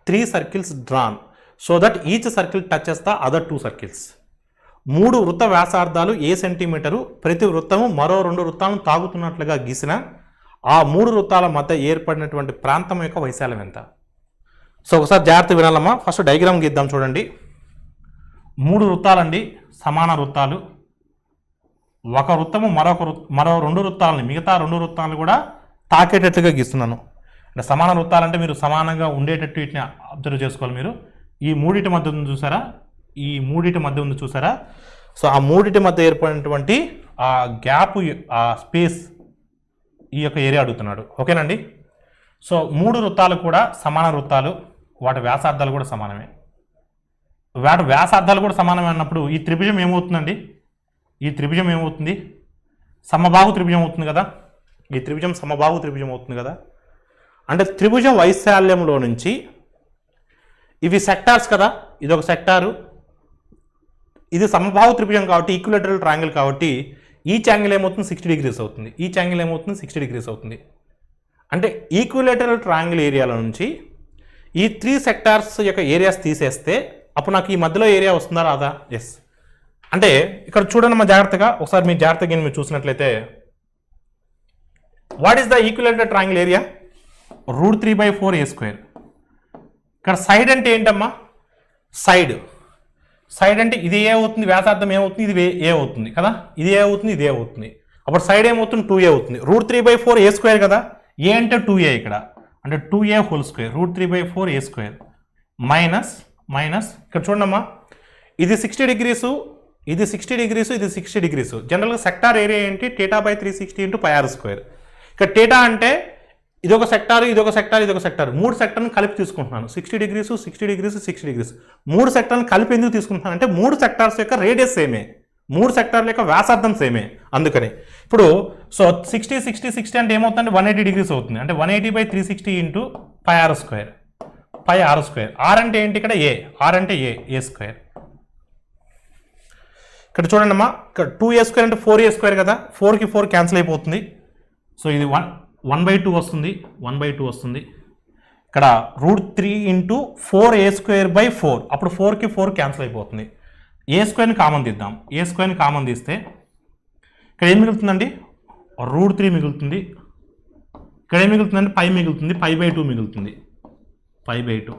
3 circles drawn so that each circle touches the other 2 circles? 3 వృత్త వ్యాసార్థాలు ఏ centimetre, ప్రతి వృత్తము మరో 2 వృత్తాలను తాగుతున్నట్లుగా గీసిన ఆ 3 వృత్తాల మధ్య ఏర్పడినటువంటి ప్రాంతం యొక్క వైశాల్యం ఎంత? సో ఒకసారి జాగ్రత్త వినాలమ్మా. ఫస్ట్ డయాగ్రామ్ గీద్దాం చూడండి. 3 వృత్తాలండి, సమాన వృత్తాలు. ఒక వృత్తము మరో 2 వృత్తాలని, మిగతా 2 వృత్తాలను కూడా తాకేటట్లుగా గీస్తున్నాను. అంటే సమాన వృత్తాలంటే మీరు సమానంగా ఉండేటట్టు వీటిని అబ్జర్వ్ చేసుకోవాలి. మీరు ఈ మూడిటి మధ్య ఉంది చూసారా, ఈ మూడిటి మధ్య ఉంది చూసారా. సో ఆ మూడిటి మధ్య ఏర్పడినటువంటి ఆ గ్యాప్, ఆ స్పేస్, ఈ యొక్క ఏరియా అడుగుతున్నాడు. ఓకేనండి. సో 3 వృత్తాలు కూడా సమాన వృత్తాలు, వాటి వ్యాసార్థాలు కూడా సమానమే. వాటి వ్యాసార్థాలు కూడా సమానమే అన్నప్పుడు ఈ త్రిభుజం ఏమవుతుందండి? ఈ త్రిభుజం ఏమవుతుంది? సమబాహు త్రిభుజం అవుతుంది కదా. ఈ త్రిభుజం సమబాహు త్రిభుజం అవుతుంది కదా. అంటే త్రిభుజం వైశాల్యంలో నుంచి ఇవి సెక్టార్స్ కదా, ఇది ఒక సెక్టారు, ఇది సమబాహు త్రిభుజం కాబట్టి ఈక్విలేటరల్ ట్రయాంగిల్ కాబట్టి ఈచ్ యాంగిల్ ఏమవుతుంది 60 degrees అవుతుంది. ఈచ్ యాంగిల్ ఏమవుతుంది 60 degrees అవుతుంది. అంటే ఈక్విలేటరల్ ట్రయాంగిల్ ఏరియాల నుంచి ఈ 3 సెక్టార్స్ యొక్క ఏరియాస్ తీసేస్తే అప్పుడు నాకు ఈ మధ్యలో ఏరియా వస్తుందా రాదా? ఎస్. అంటే ఇక్కడ చూడండి మా జాగ్రత్తగా, ఒకసారి మీరు జాగ్రత్తగా మీరు చూసినట్లయితే what is the equilateral triangle area? √3/4a². ఇక్కడ సైడ్ అంటే ఏంటమ్మా? సైడ్ అంటే ఇది ఏ అవుతుంది, వ్యాసార్థం ఏమవుతుంది, ఇది ఏ అవుతుంది కదా, ఇది ఏ అవుతుంది, ఇది ఏ అవుతుంది. అప్పుడు సైడ్ ఏమవుతుంది 2a అవుతుంది. √3/4a² కదా, ఏ అంటే 2a ఇక్కడ, అంటే 2a² √3/4a² మైనస్ ఇక్కడ చూడమ్మా, ఇది 60 degrees, ఇది 60 degrees, ఇది 60 degrees. జనరల్గా సెక్టార్ ఏరియా ఏంటి? θ/360 × πr². ఇక్కడ θ అంటే ఇదొక సెక్టార్, ఇదొక సెక్టార్, ఇదొక సెక్టార్, 3 సెక్టార్ని కలిపి తీసుకుంటున్నాను. 60 degrees, 60 degrees, 60 degrees, 3 సెక్టార్ని కలిపి ఎందుకు తీసుకుంటున్నాను అంటే 3 సెక్టార్స్ యొక్క రేడియస్ సేమే, 3 సెక్టార్ల యొక్క వ్యాసార్థం సేమే. అందుకని ఇప్పుడు సో 60 అంటే ఏమవుతుంది? 180 degrees అవుతుంది. అంటే 180/360 × πr². ఆర్ అంటే ఏంటి? ఇక్కడ ఏ, ఆర్ అంటే a². ఇక్కడ చూడండి అమ్మా, ఇక్కడ 2a² అంటే 4a² కదా, 4కి 4 క్యాన్సిల్ అయిపోతుంది. సో ఇది 1/2 వస్తుంది, 1/2 వస్తుంది. ఇక్కడ √3 × 4a²/4, అప్పుడు 4కి 4 క్యాన్సిల్ అయిపోతుంది. a² కామన్ తీద్దాం. a² కామన్ తీస్తే ఇక్కడ ఏం మిగులుతుందండి? √3 మిగులుతుంది. ఇక్కడ ఏం మిగులుతుందండి? π మిగులుతుంది, π/2 మిగులుతుంది, π/2.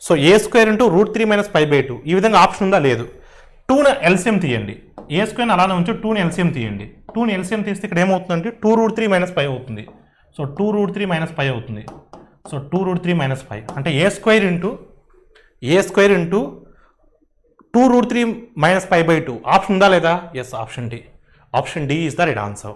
So a² × √3 - π/2. ఈ విధంగా ఆప్షన్ ఉందా? లేదు. 2ని ఎల్సిఎం తీయండి. a² అలానే ఉంచి 2ని ఎల్సిఎం తీయండి. 2ని ఎల్సిఎం తీస్తే ఇక్కడ ఏమవుతుందంటే 2√3 - π అవుతుంది. సో 2√3 - π అవుతుంది. సో 2√3 - π అంటే a² × 2√3 - π/2. ఆప్షన్ ఉందా లేదా? Yes, option D is the right answer.